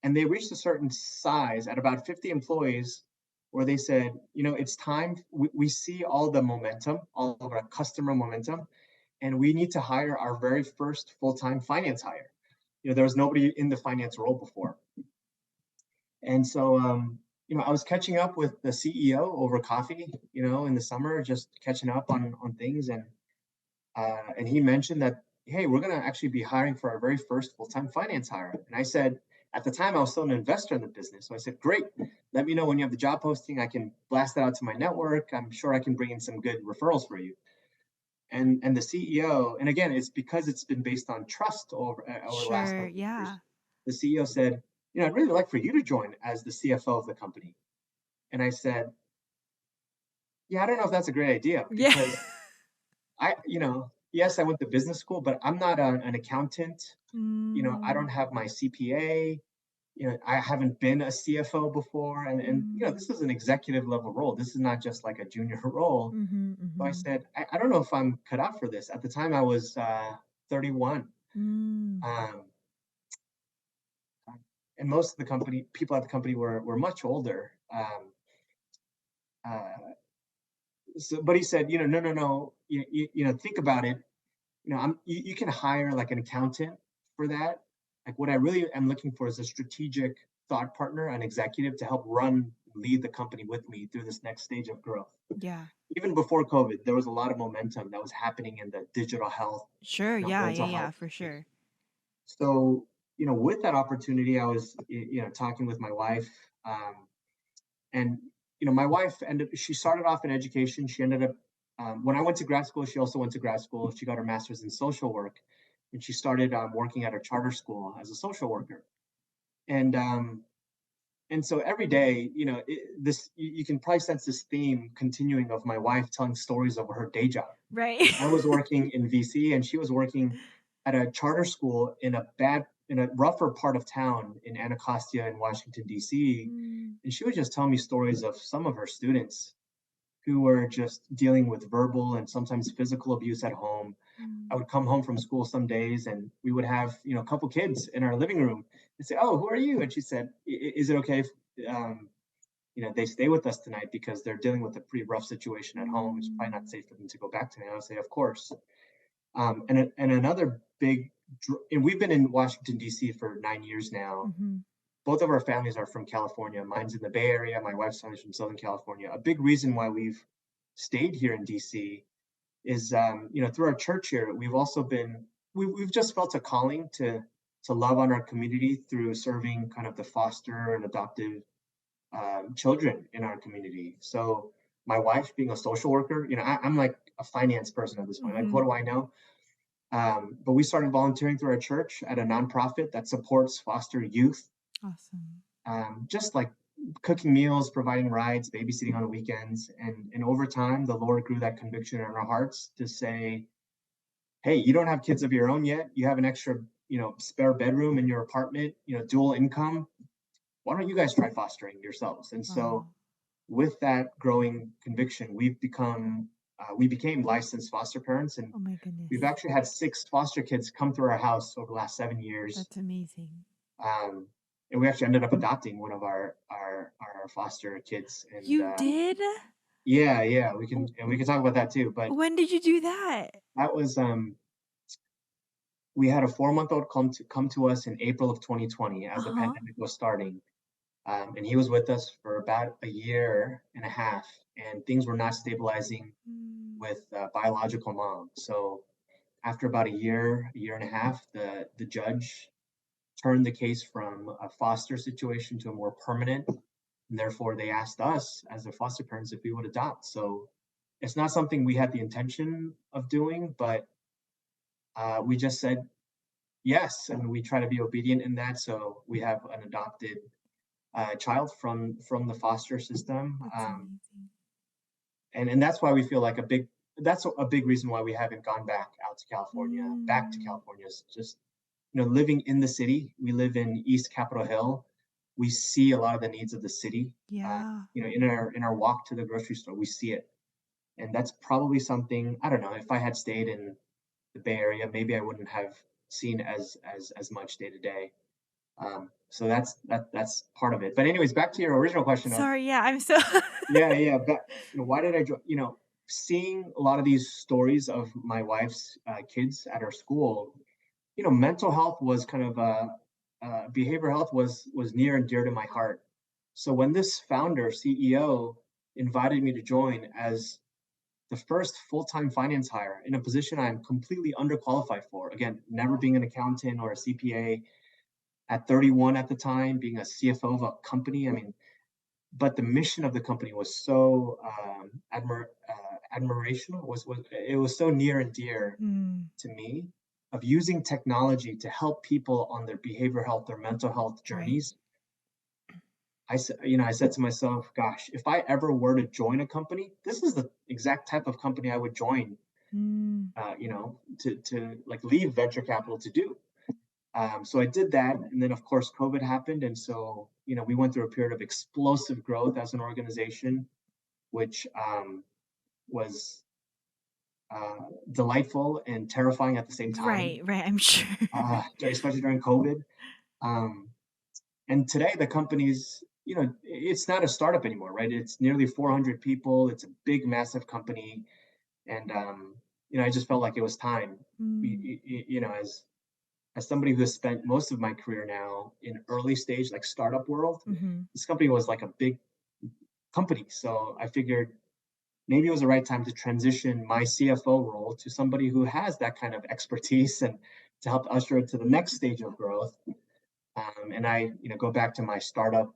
and they reached a certain size at about 50 employees, where they said, it's time. We see all the momentum, all of our customer momentum, and we need to hire our very first full-time finance hire. There was nobody in the finance role before. And so, I was catching up with the CEO over coffee, in the summer, just catching up on things. And he mentioned that, hey, we're going to actually be hiring for our very first full-time finance hire. And I said, at the time, I was still an investor in the business. So I said, great, let me know when you have the job posting. I can blast that out to my network. I'm sure I can bring in some good referrals for you. And the CEO, and again, it's because it's been based on trust over the last Sure, couple of years. yeah. The CEO said, I'd really like for you to join as the CFO of the company. And I said, yeah, I don't know if that's a great idea Yeah. because yes, I went to business school, but I'm not an accountant. I don't Mm. have my CPA. I haven't been a CFO before, and Mm. this is an executive level role. This is not just like a junior role. Mhm, So I mhm. said, I don't know if I'm cut out for this. At the time, I was 31. Mm. Um, and most of the company people at the company were much older. Uh, but he said, no, no, no. Think about it. You can hire like an accountant for that. Like what I really am looking for is a strategic thought partner, an executive to help lead the company with me through this next stage of growth. Yeah. Even before COVID, there was a lot of momentum that was happening in the digital health, Sure, yeah, yeah, mental yeah, health for space. sure. So, with that opportunity, I was, talking with my wife, and my wife she started off in education. She ended up, when I went to grad school, she also went to grad school. She got her master's in social work, and she started working at a charter school as a social worker. And so every day, you can probably sense this theme continuing of my wife telling stories of her day job. Right. I was working in VC, and she was working at a charter school in a rougher part of town in Anacostia in Washington D.C. Mm, And she would just tell me stories of some of her students who were just dealing with verbal and sometimes physical abuse at home. I mm, would come home from school some days, and we would have a couple kids in our living room and say, "Oh, who are you?" And she said, "Is it okay if um, they stay with us tonight because they're dealing with a pretty rough situation at home. It's probably not mm, safe for them to go back tonight." I would say, "Of course." And another and we've been in Washington D.C. for 9 years now. mhm. Both of our families are from California. Mine's in the Bay Area. My wife's family's from Southern California. A big reason why we've stayed here in DC is, through our church here, we've just felt a calling to love on our community through serving kind of the foster and adoptive children in our community. So my wife being a social worker, I'm like a finance person at this point. Like, what Mhm. do I know? But we started volunteering through our church at a nonprofit that supports foster youth, Awesome. just like cooking meals, providing rides, babysitting on the weekends. And over time, the Lord grew that conviction in our hearts to say, hey, you don't have kids of your own yet. You have an extra, spare bedroom in your apartment, dual income. Why don't you guys try fostering yourselves? And so Wow. with that growing conviction, we became licensed foster parents, and Oh my we've goodness. actually had 6 foster kids come through our house over the last 7 years. That's amazing. Um, and we actually ended up adopting one of our foster kids, and You did? yeah, yeah, W we can talk about that too. But when did you do that? that was we had a 4-month-old come to us in April of 2020 as the Uh-huh. pandemic was starting. And he was with us for about a year and a half, and things were not stabilizing Mm, with biological mom. So after about a year and a half, the judge turned the case from a foster situation to a more permanent, and therefore they asked us as their foster parents if we would adopt. So it's not something we had the intention of doing, but we just said yes, and we try to be obedient in that. So we have an adopted child from the foster system, that's amazing. and that's why we feel like that's a big reason why we haven't gone back to Mm, California is just living in the city. We live in East Capitol Hill. We see a lot of the needs of the city. yeah. In our walk to the grocery store, we see it, and that's probably something I don't know. If I had stayed in the Bay Area, maybe I wouldn't have seen as much day to day. So that's part of it. But anyways, back to your original question of Sorry, yeah, I'm so yeah, yeah. But why did I join? Seeing a lot of these stories of my wife's kids at her school, mental health was kind of behavioral health was near and dear to my heart. So when this founder CEO invited me to join as the first full-time finance hire in a position I'm completely underqualified for, again, never being an accountant or a CPA at 31 at the time, being a CFO of a company. I mean, but the mission of the company was so admirational. Was it was so near and dear Mm, to me of using technology to help people on their behavioral health, their mental health right. journeys. I said to myself, "Gosh, if I ever were to join a company, this is the exact type of company I would join. Mm, To like leave venture capital to do." So I did that, and then of course COVID happened, and so we went through a period of explosive growth as an organization, which was delightful and terrifying at the same time, Right, right, I'm sure. especially during COVID. Um, and today, the company's it's not a startup anymore, right? It's nearly 400 people. It's a big, massive company, and I just felt like it was time. Mm, As somebody who has spent most of my career now in early stage, like startup world, mhm. this company was like a big company. So I figured maybe it was the right time to transition my CFO role to somebody who has that kind of expertise and to help usher it to the next stage of growth. And I, go back to my startup,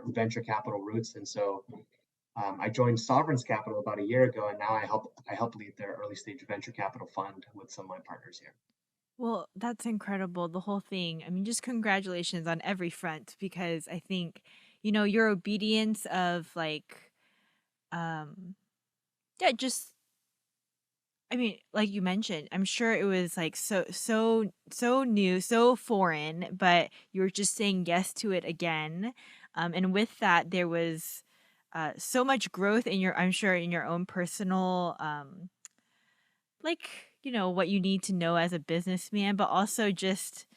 venture capital roots. And so I joined Sovereign's Capital about a year ago, and now I help lead their early stage venture capital fund with some of my partners here. Well, that's incredible, the whole thing. I mean, just congratulations on every front because I think, your obedience of like, um, yeah, just, I mean, like you mentioned, I'm sure it was like so new, so foreign, but you were just saying yes to it again. And with that, there was so much growth in I'm sure, in your own personal, like, what you need to know as a businessman, but also just,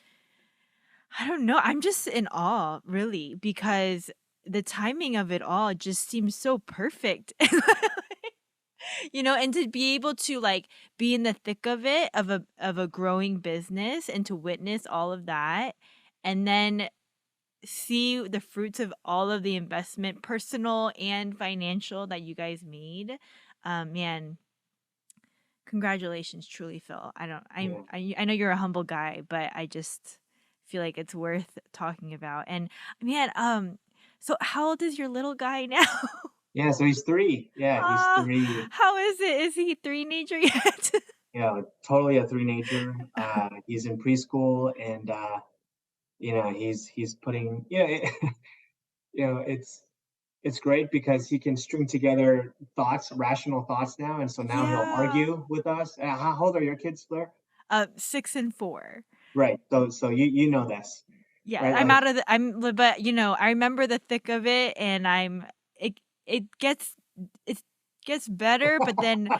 I don't know. I'm just in awe, really, because the timing of it all just seems so perfect. And to be able to like be in the thick of it of a growing business and to witness all of that and then see the fruits of all of the investment, personal and financial, that you guys made. Man, congratulations, truly, Phil. Yeah. I know you're a humble guy, but I just feel like it's worth talking about. And man, so how old is your little guy now? Yeah. So he's three. Yeah, he's Ah, three. how is it? Is he teenager yet? Totally a three-nager. He's in preschool, and he's putting, it's great because he can string together thoughts, rational thoughts now, and so now he'll Yeah. argue with us. How old are your kids, Blair? 6 and 4. Right. So you know this, Yeah, right? I'm Like out of the I'm li but, I remember the thick of it, and it it gets it gets better, but then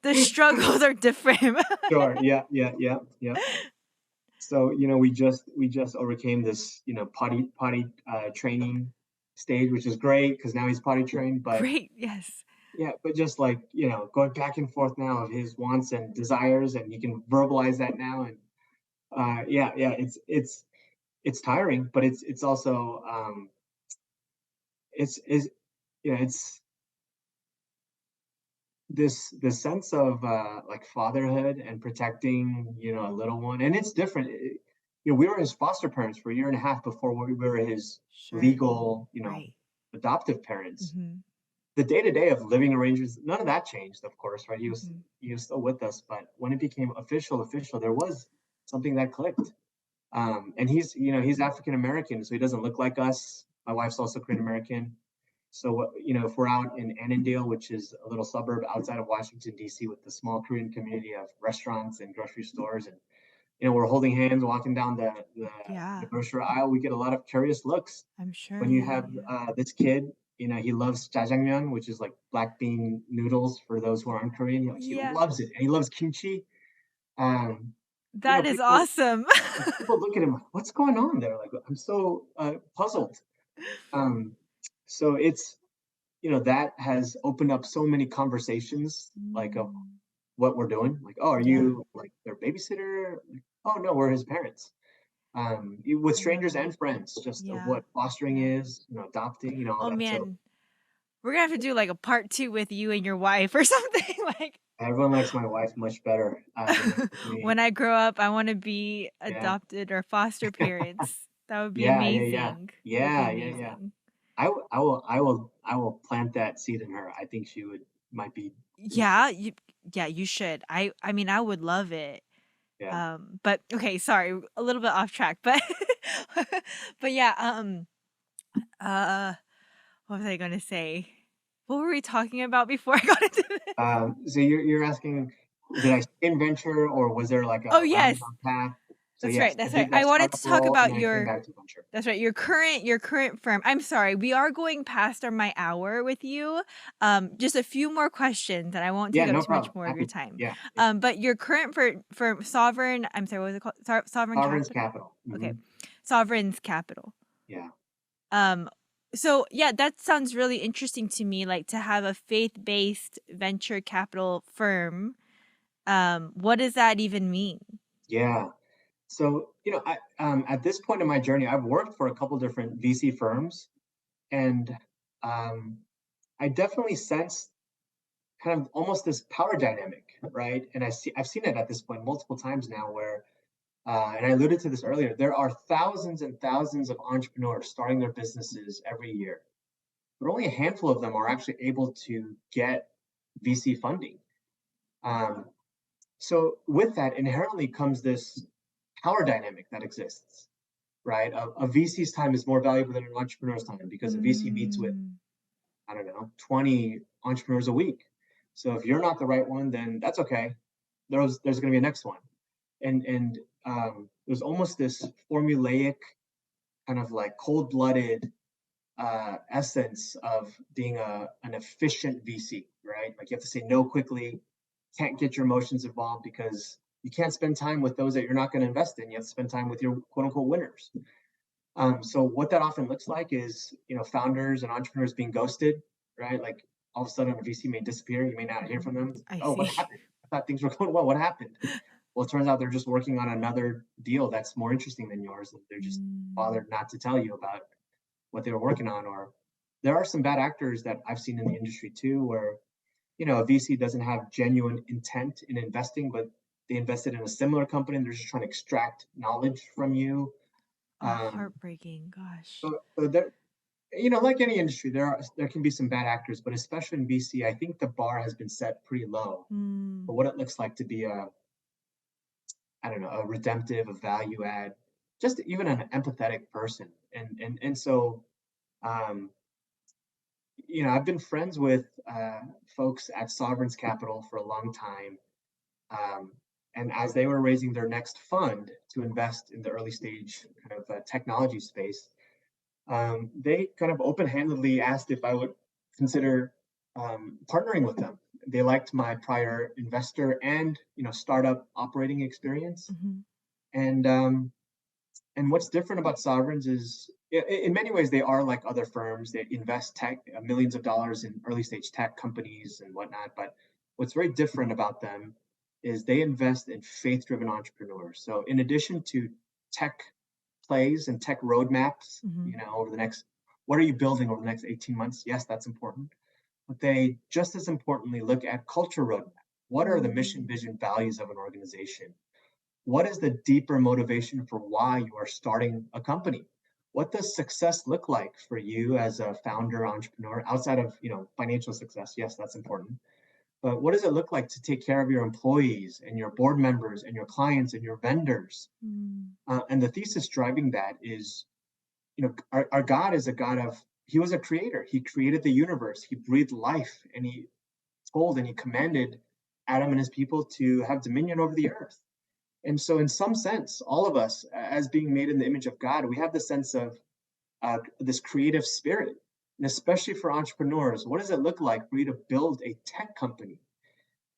the struggles are different. sure. Yeah. Yeah. Yeah. Yeah. So we just overcame this potty training stage, which is great because now he's potty trained. But Great, yes. yeah, but just like going back and forth now of his wants and desires, and you can verbalize that now. And yeah, yeah, it's tiring, but it's also it's it's this sense of like fatherhood and protecting a little one, and it's different. We were his foster parents for a year and a half before we were his Sure. legal Right. adoptive parents. Mhm. The day to day of living arrangements, none of that changed, of course, right? He was Mhm. he was still with us, but when it became official, there was something that clicked. And he's African American, so he doesn't look like us. My wife's also Korean American. So, if we're out in Annandale, which is a little suburb outside of Washington, D.C., with the small Korean community of restaurants and grocery stores, and, we're holding hands, walking down the Yeah, grocery aisle, we get a lot of curious looks. I'm sure, When you yeah, have yeah. this kid, he loves jjajangmyeon, which is like black bean noodles for those who aren't Korean. He Yeah, loves it. And he loves kimchi. Um, you know, that is people awesome. people look at him like, what's going on there? Like, I'm so puzzled. Um, so that has opened up so many conversations, like of Mm, what we're doing. Like, oh, are yeah, you like their babysitter? Like, oh no, we're his parents. With I love strangers it. and friends, just of Yeah, what fostering yeah. is, adopting, all Oh, that. So man. We're gonna have to do, like, a part 2 with you and your wife or something, like, everyone likes my wife much better than they like me. when I grow up, I wanna be Yeah, adopted or foster parents. That would be yeah, yeah, yeah, amazing. That would be yeah, yeah, yeah. amazing. I will plant that seed in her. I think she might be interested. Yeah, you should. I mean, I would love it. Yeah. But okay, sorry, a little bit off track, but but yeah, uh, what was I gonna say? What were we talking about before I got into this? So you're asking, did I stay in venture or was there like Oh, a yes. roundabout path? So That's yes, right, I that's right. did I that wanted startup to talk role and about then I came your back to venture. that's right, your current firm. I'm sorry, we are going past my hour with you. Just a few more questions, and I won't Yeah, take up no too much problem. more of your Happy. time. Yeah, yeah. But your current for Sovereign I'm sorry, what was it called? Sovereign Sovereign's Capital? capital. Okay. Sovereign's Capital. Yeah. Um, so yeah, that sounds really interesting to me, like to have a faith-based venture capital firm. What does that even mean? Yeah. So, at this point in my journey, I've worked for a couple different VC firms, and um, I definitely sense kind of almost this power dynamic, right? And I've seen it at this point multiple times now, where and I alluded to this earlier. There are thousands and thousands of entrepreneurs starting their businesses every year, but only a handful of them are actually able to get VC funding. Um, so, with that inherently comes this power dynamic that exists, right? A VC's time is more valuable than an entrepreneur's time because a VC meets with, Mm. I don't know, 20 entrepreneurs a week. So if you're not the right one, then that's okay. There's going to be a next one. And there's almost this formulaic kind of like cold-blooded essence of being an efficient VC, right? Like you have to say no quickly, can't get your emotions involved because you can't spend time with those that you're not going to invest in. You have to spend time with your quote unquote winners. So what that often looks like is, founders and entrepreneurs being ghosted, right? Like all of a sudden a VC may disappear. You may not hear Mhm. from them. I Oh, what see. happened? I thought things were going well. What happened? Well, it turns out they're just working on another deal that's more interesting than yours. And they're just Mm. bothered not to tell you about what they were working on. Or there are some bad actors that I've seen in the industry too, where, a VC doesn't have genuine intent in investing, but they invested in a similar company and they're just trying to extract knowledge from you. Oh, Um, heartbreaking, gosh. so there, like any industry, there can be some bad actors, but especially in VC, I think the bar has been set pretty low Mm. for what it looks like to be I don't know, a redemptive, a value add, just even an empathetic person. And so, um, I've been friends with folks at Sovereign's Capital for a long time. Um, and as they were raising their next fund to invest in the early stage kind of technology space, they kind of open-handedly asked if I would consider partnering with them. They liked my prior investor and startup operating experience, Mhm. and what's different about Sovereigns is, in many ways, they are like other firms. They invest millions of dollars in early stage tech companies and whatnot. But what's very different about them is they invest in faith driven entrepreneurs. So, in addition to tech plays and tech roadmaps, Mhm. over the next, what are you building over the next 18 months? Yes, that's important. But they just as importantly look at culture roadmap. What are the mission, Mm. vision, values of an organization? What is the deeper motivation for why you are starting a company? What does success look like for you as a founder entrepreneur outside of financial success? Yes, that's important. But what does it look like to take care of your employees and your board members and your clients and your vendors? Mm. And the thesis driving that is, our God is a God of, he was a creator. He created the universe. He breathed life and he told and he commanded Adam and his people to have dominion over the earth. And so, in some sense, all of us, as being made in the image of God, we have the sense of this creative spirit. And especially for entrepreneurs, what does it look like for you to build a tech company?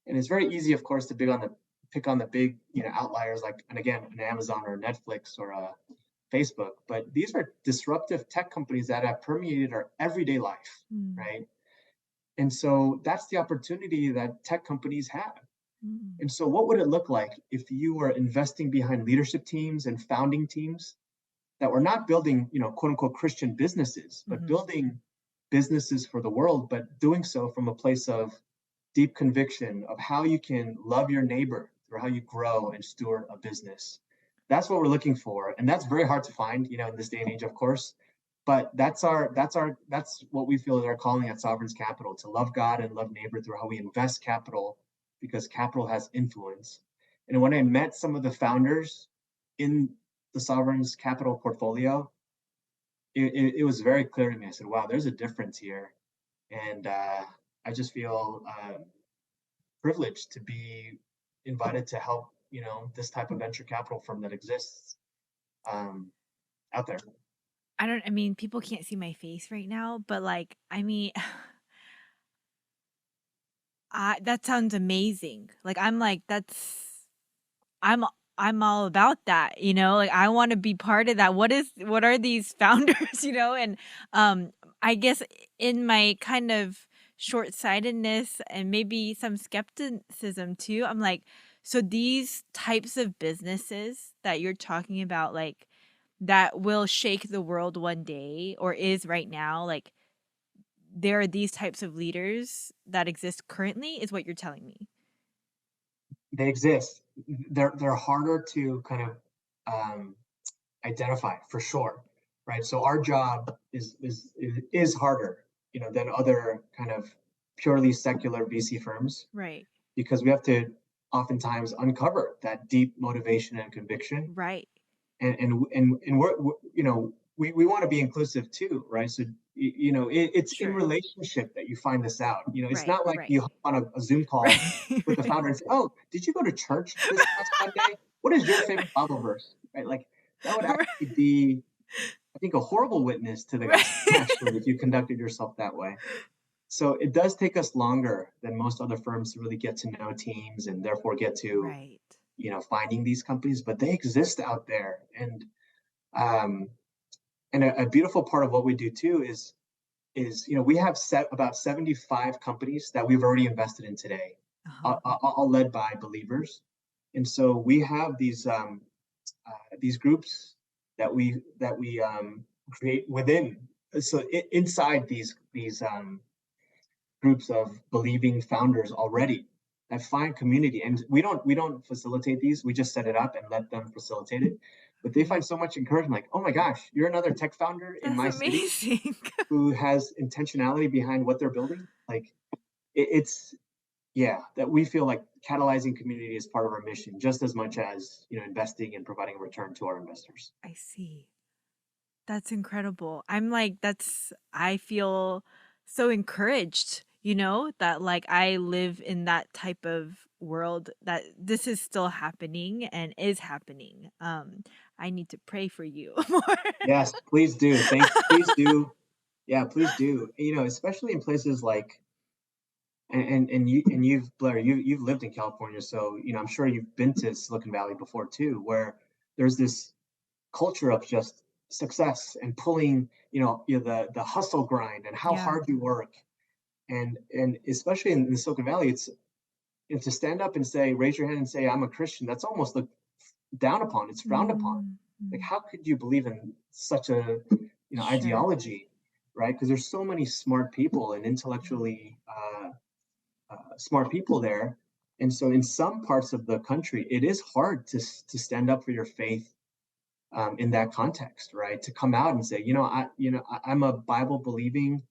And it's very easy, of course, to pick on the big, outliers like, and again, an Amazon or a Netflix or a Facebook. But these are disruptive tech companies that have permeated our everyday life, Mm. right? And so that's the opportunity that tech companies have. Mm. And so, what would it look like if you were investing behind leadership teams and founding teams that were not building, quote unquote, Christian businesses, but Mhm. building businesses for the world, but doing so from a place of deep conviction of how you can love your neighbor or how you grow and steward a business? That's what we're looking for. And that's very hard to find, in this day and age, of course. But that's what we feel is our calling at Sovereign's Capital, to love God and love neighbor through how we invest capital, because capital has influence. And when I met some of the founders in the Sovereign's Capital portfolio, it was very clear to me. I said, wow, there's a difference here. And I just feel privileged to be invited to help this type of venture capital firm that exists um, out there. I mean, people can't see my face right now, but like, I mean, that sounds amazing. Like, I'm like, I'm I'm all about that, you know? Like, I wanna be part of that. What are these founders, you know? And, I guess in my kind of short-sightedness and maybe some skepticism too, I'm like, so these types of businesses that you're talking about, like, that will shake the world one day or is right now, like, there are these types of leaders that exist currently is what you're telling me. They exist. They're harder to kind of um, identify for sure, right? So our job is harder, than other kind of purely secular VC firms Right. because we have to oftentimes uncover that deep motivation and conviction, Right. and we want to be inclusive too, right? So it's in Sure. relationship that you find this out. It's Right, not like right. you hop on a Zoom Right, call with the right. founder and say, "Oh, did you go to church this past Sunday? What is your favorite Bible verse?" Right? Like that would Right. actually be, I think, a horrible witness to the gospel Right. actually if you conducted yourself that way. So it does take us longer than most other firms to really get to know teams and therefore get to Right. finding these companies, but they exist out there. Um, and a beautiful part of what we do too is we have set about 75 companies that we've already invested in today, Uh-huh. all led by believers. And so we have these groups that we create within. So inside these groups of believing founders already that find community, and we don't facilitate these, we just set it up and let them facilitate it, but they Okay. find so much encouragement, like, oh my gosh, you're another tech founder in That's my city amazing. who has intentionality behind what they're building. Like it's yeah, that we feel like catalyzing community is part of our mission just as much as investing and providing a return to our investors. I see. That's incredible. I'm like, I feel so encouraged, you know, that like I live in that type of world that this is still happening and is happening. I need to pray for you more. Yes, please do. Please do. Yeah, please do. Especially in places like, and you've, Blair, you've lived in California, so I'm sure you've been to Silicon Valley before too, where there's this culture of just success and pulling, the hustle grind and how Yeah. hard you work, and especially in the Silicon Valley, to stand up and say, raise your hand and say I'm a Christian, that's almost looked down upon. It's frowned upon. Mm, Like, mm. how could you believe in such a Sure. ideology, right? Because there's so many smart people and Mm, intellectually smart people there. And so, in some parts of the country, it is hard to stand up for your faith in that context, right? To come out and say, I'm a Bible believing,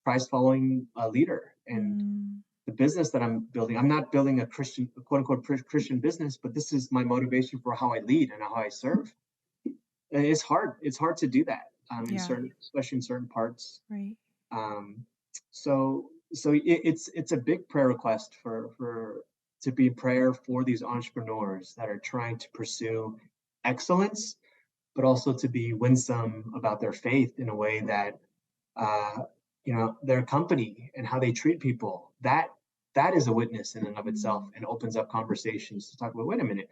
Christ following leader, and mm, the business that I'm building, I'm not building a Christian, quote unquote, Christian business, but this is my motivation for how I lead and how I serve. And it's hard. It's hard to do that in yeah. especially in certain parts. Right. Um, so it's a big prayer request for to be prayer for these entrepreneurs that are trying to pursue excellence, but also to be winsome about their faith in a way that uh, their company and how they treat people, that is a witness in and of itself Mm, and opens up conversations to talk about, wait a minute,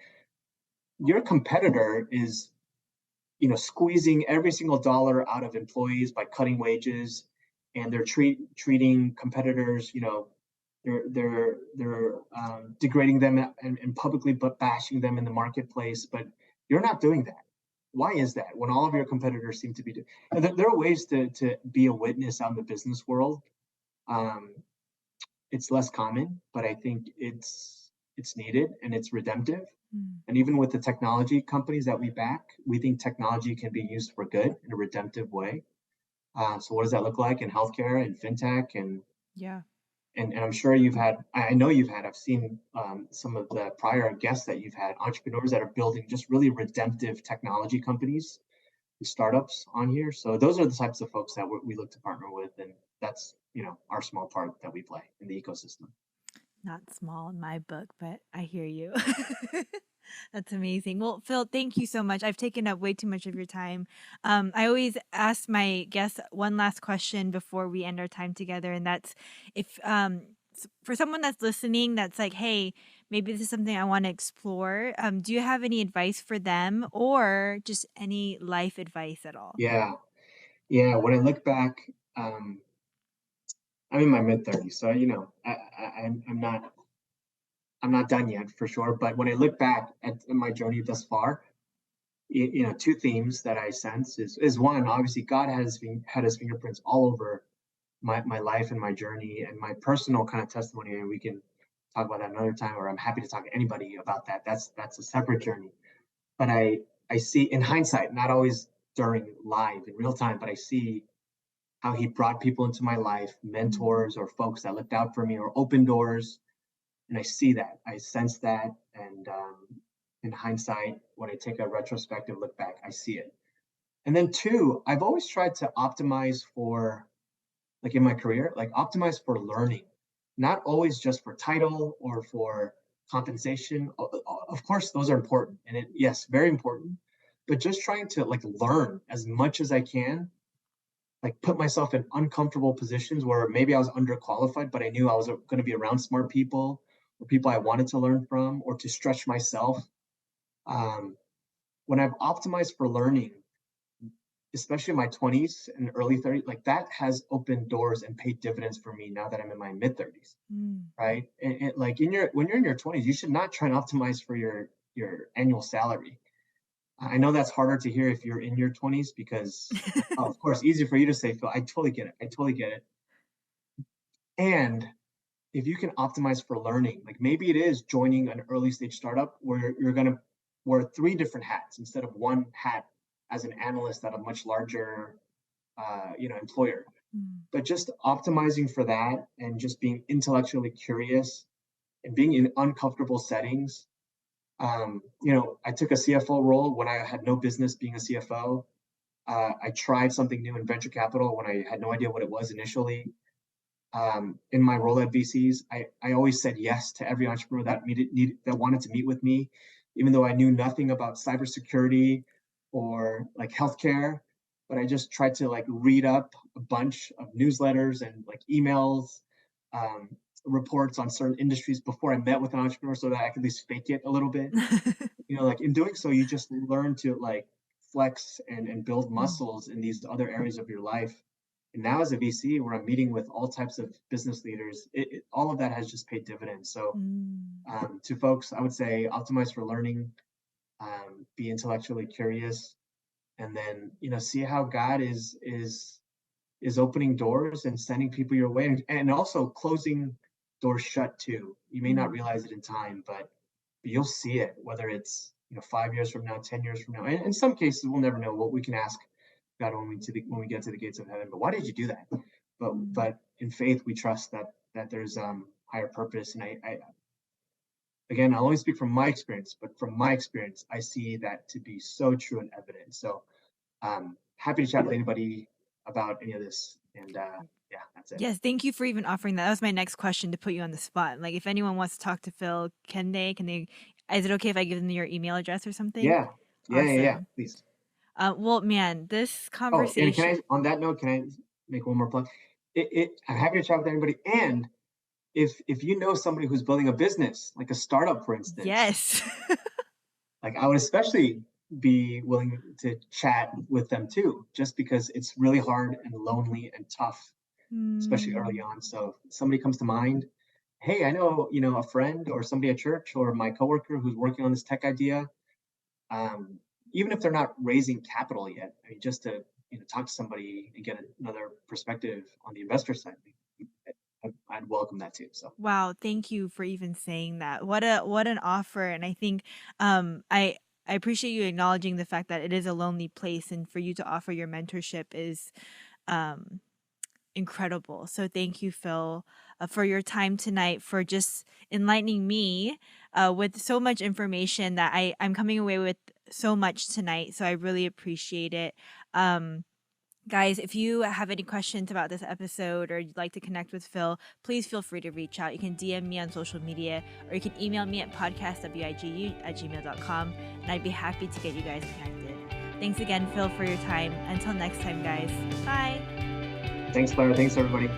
your competitor is squeezing every single dollar out of employees by cutting wages, and they're treating competitors, they're degrading them and publicly but bashing them in the marketplace, but you're not doing that. Why is that when all of your competitors seem to be doing? And there are ways to be a witness out in the business world. um, it's less common, but I think it's needed and it's redemptive. mm. And even with the technology companies that we back, we think technology can be used for good in a redemptive way. So what does that look like in healthcare and fintech, Yeah. and I'm sure you've had, I know you've had, I've seen some of the prior guests that you've had, entrepreneurs that are building just really redemptive technology companies, startups on here. So those are the types of folks that we look to partner with, and that's our small part that we play in the ecosystem. Not small in my book, but I hear you. That's amazing. Well, Phil, thank you so much. I've taken up way too much of your time. I always ask my guests one last question before we end our time together, and that's if for someone that's listening, that's like, hey, maybe this is something I want to explore. Do you have any advice for them, or just any life advice at all? Yeah, yeah. When I look back, um, I'm in my mid 30s, so I'm not done yet for sure. But when I look back at my journey thus far, two themes that I sense is one, obviously God had his fingerprints all over my life and my journey and my personal kind of testimony, and we can talk about that another time, or I'm happy to talk to anybody about that. That's a separate journey. But I see in hindsight, not always during live in real time, but I see how he brought people into my life, Mm, mentors or folks that looked out for me or opened doors, and I see that, I sense that, and in hindsight, when I take a retrospective look back, I see it. And then two, I've always tried to optimize for, like in my career, like optimize for learning, not always just for title or for compensation. Of course, those are important, and yes, very important. But just trying to like learn as much as I can, like put myself in uncomfortable positions where maybe I was underqualified, but I knew I was going to be around smart people or people I wanted to learn from or to stretch myself. Um, when I've optimized for learning, especially in my 20s and early 30s, like that has opened doors and paid dividends for me now that I'm in my mid 30s, mm. right? And like in your when you're in your 20s, you should not try and optimize for your annual salary. I know that's harder to hear if you're in your 20s because, oh, of course, easy for you to say, Phil. I totally get it. I totally get it. And if you can optimize for learning, like maybe it is joining an early stage startup where you're going to wear three different hats instead of one hat as an analyst at a much larger, employer. Mm, But just optimizing for that and just being intellectually curious and being in uncomfortable settings. I took a CFO role when I had no business being a CFO. I tried something new in venture capital when I had no idea what it was initially. In my role at VCs, I always said yes to every entrepreneur that wanted to meet with me, even though I knew nothing about cybersecurity or like healthcare. But I just tried to like read up a bunch of newsletters and like emails, um, reports on certain industries before I met with an entrepreneur, so that I could at least fake it a little bit. Like in doing so, you just learn to like flex and build mm, muscles in these other areas of your life. And now as a VC, where I'm meeting with all types of business leaders, all of that has just paid dividends. So mm, to folks, I would say optimize for learning, be intellectually curious, and then see how God is opening doors and sending people your way, and also closing doors shut too. You may not mm, realize it in time, but you'll see it, whether it's 5 years from now, 10 years from now. And in some cases, we'll never know. What we can ask God when we get to the gates of heaven. But why did you do that? mm. But in faith, we trust that there's higher purpose. And I again, I'll only speak from my experience, but from my experience, I see that to be so true and evident. So happy to chat with anybody about any of this. And yeah, that's it. Yes, thank you for even offering that. That was my next question to put you on the spot. Like, if anyone wants to talk to Phil, can they? Can they? Is it okay if I give them your email address or something? Yeah, yeah. Awesome. Please. Well, man, this Oh, and can conversation. I, on that note, can I make one more plug? I'm happy to chat with anybody. And if you know somebody who's building a business, like a startup, for instance, Yes. like I would especially be willing to chat with them too, just because it's really hard and lonely and tough, especially early Mm, on. So if somebody comes to mind, hey, I know, a friend or somebody at church or my coworker who's working on this tech idea. Um, Even if they're not raising capital yet, I mean, just to talk to somebody and get another perspective on the investor side, I'd welcome that too. So wow, thank you for even saying that. What an offer. And I think I appreciate you acknowledging the fact that it is a lonely place, and for you to offer your mentorship is um incredible. So thank you, Phil, for your time tonight, for just enlightening me with so much information that I'm coming away with so much tonight. So I really appreciate it. Um, Guys, if you have any questions about this episode or you'd like to connect with Phil, please feel free to reach out. You can DM me on social media or you can email me at podcastwigu@gmail.com, and I'd be happy to get you guys connected. Thanks again, Phil, for your time. Until next time, guys. Bye. Thanks, Claire. Thanks, everybody.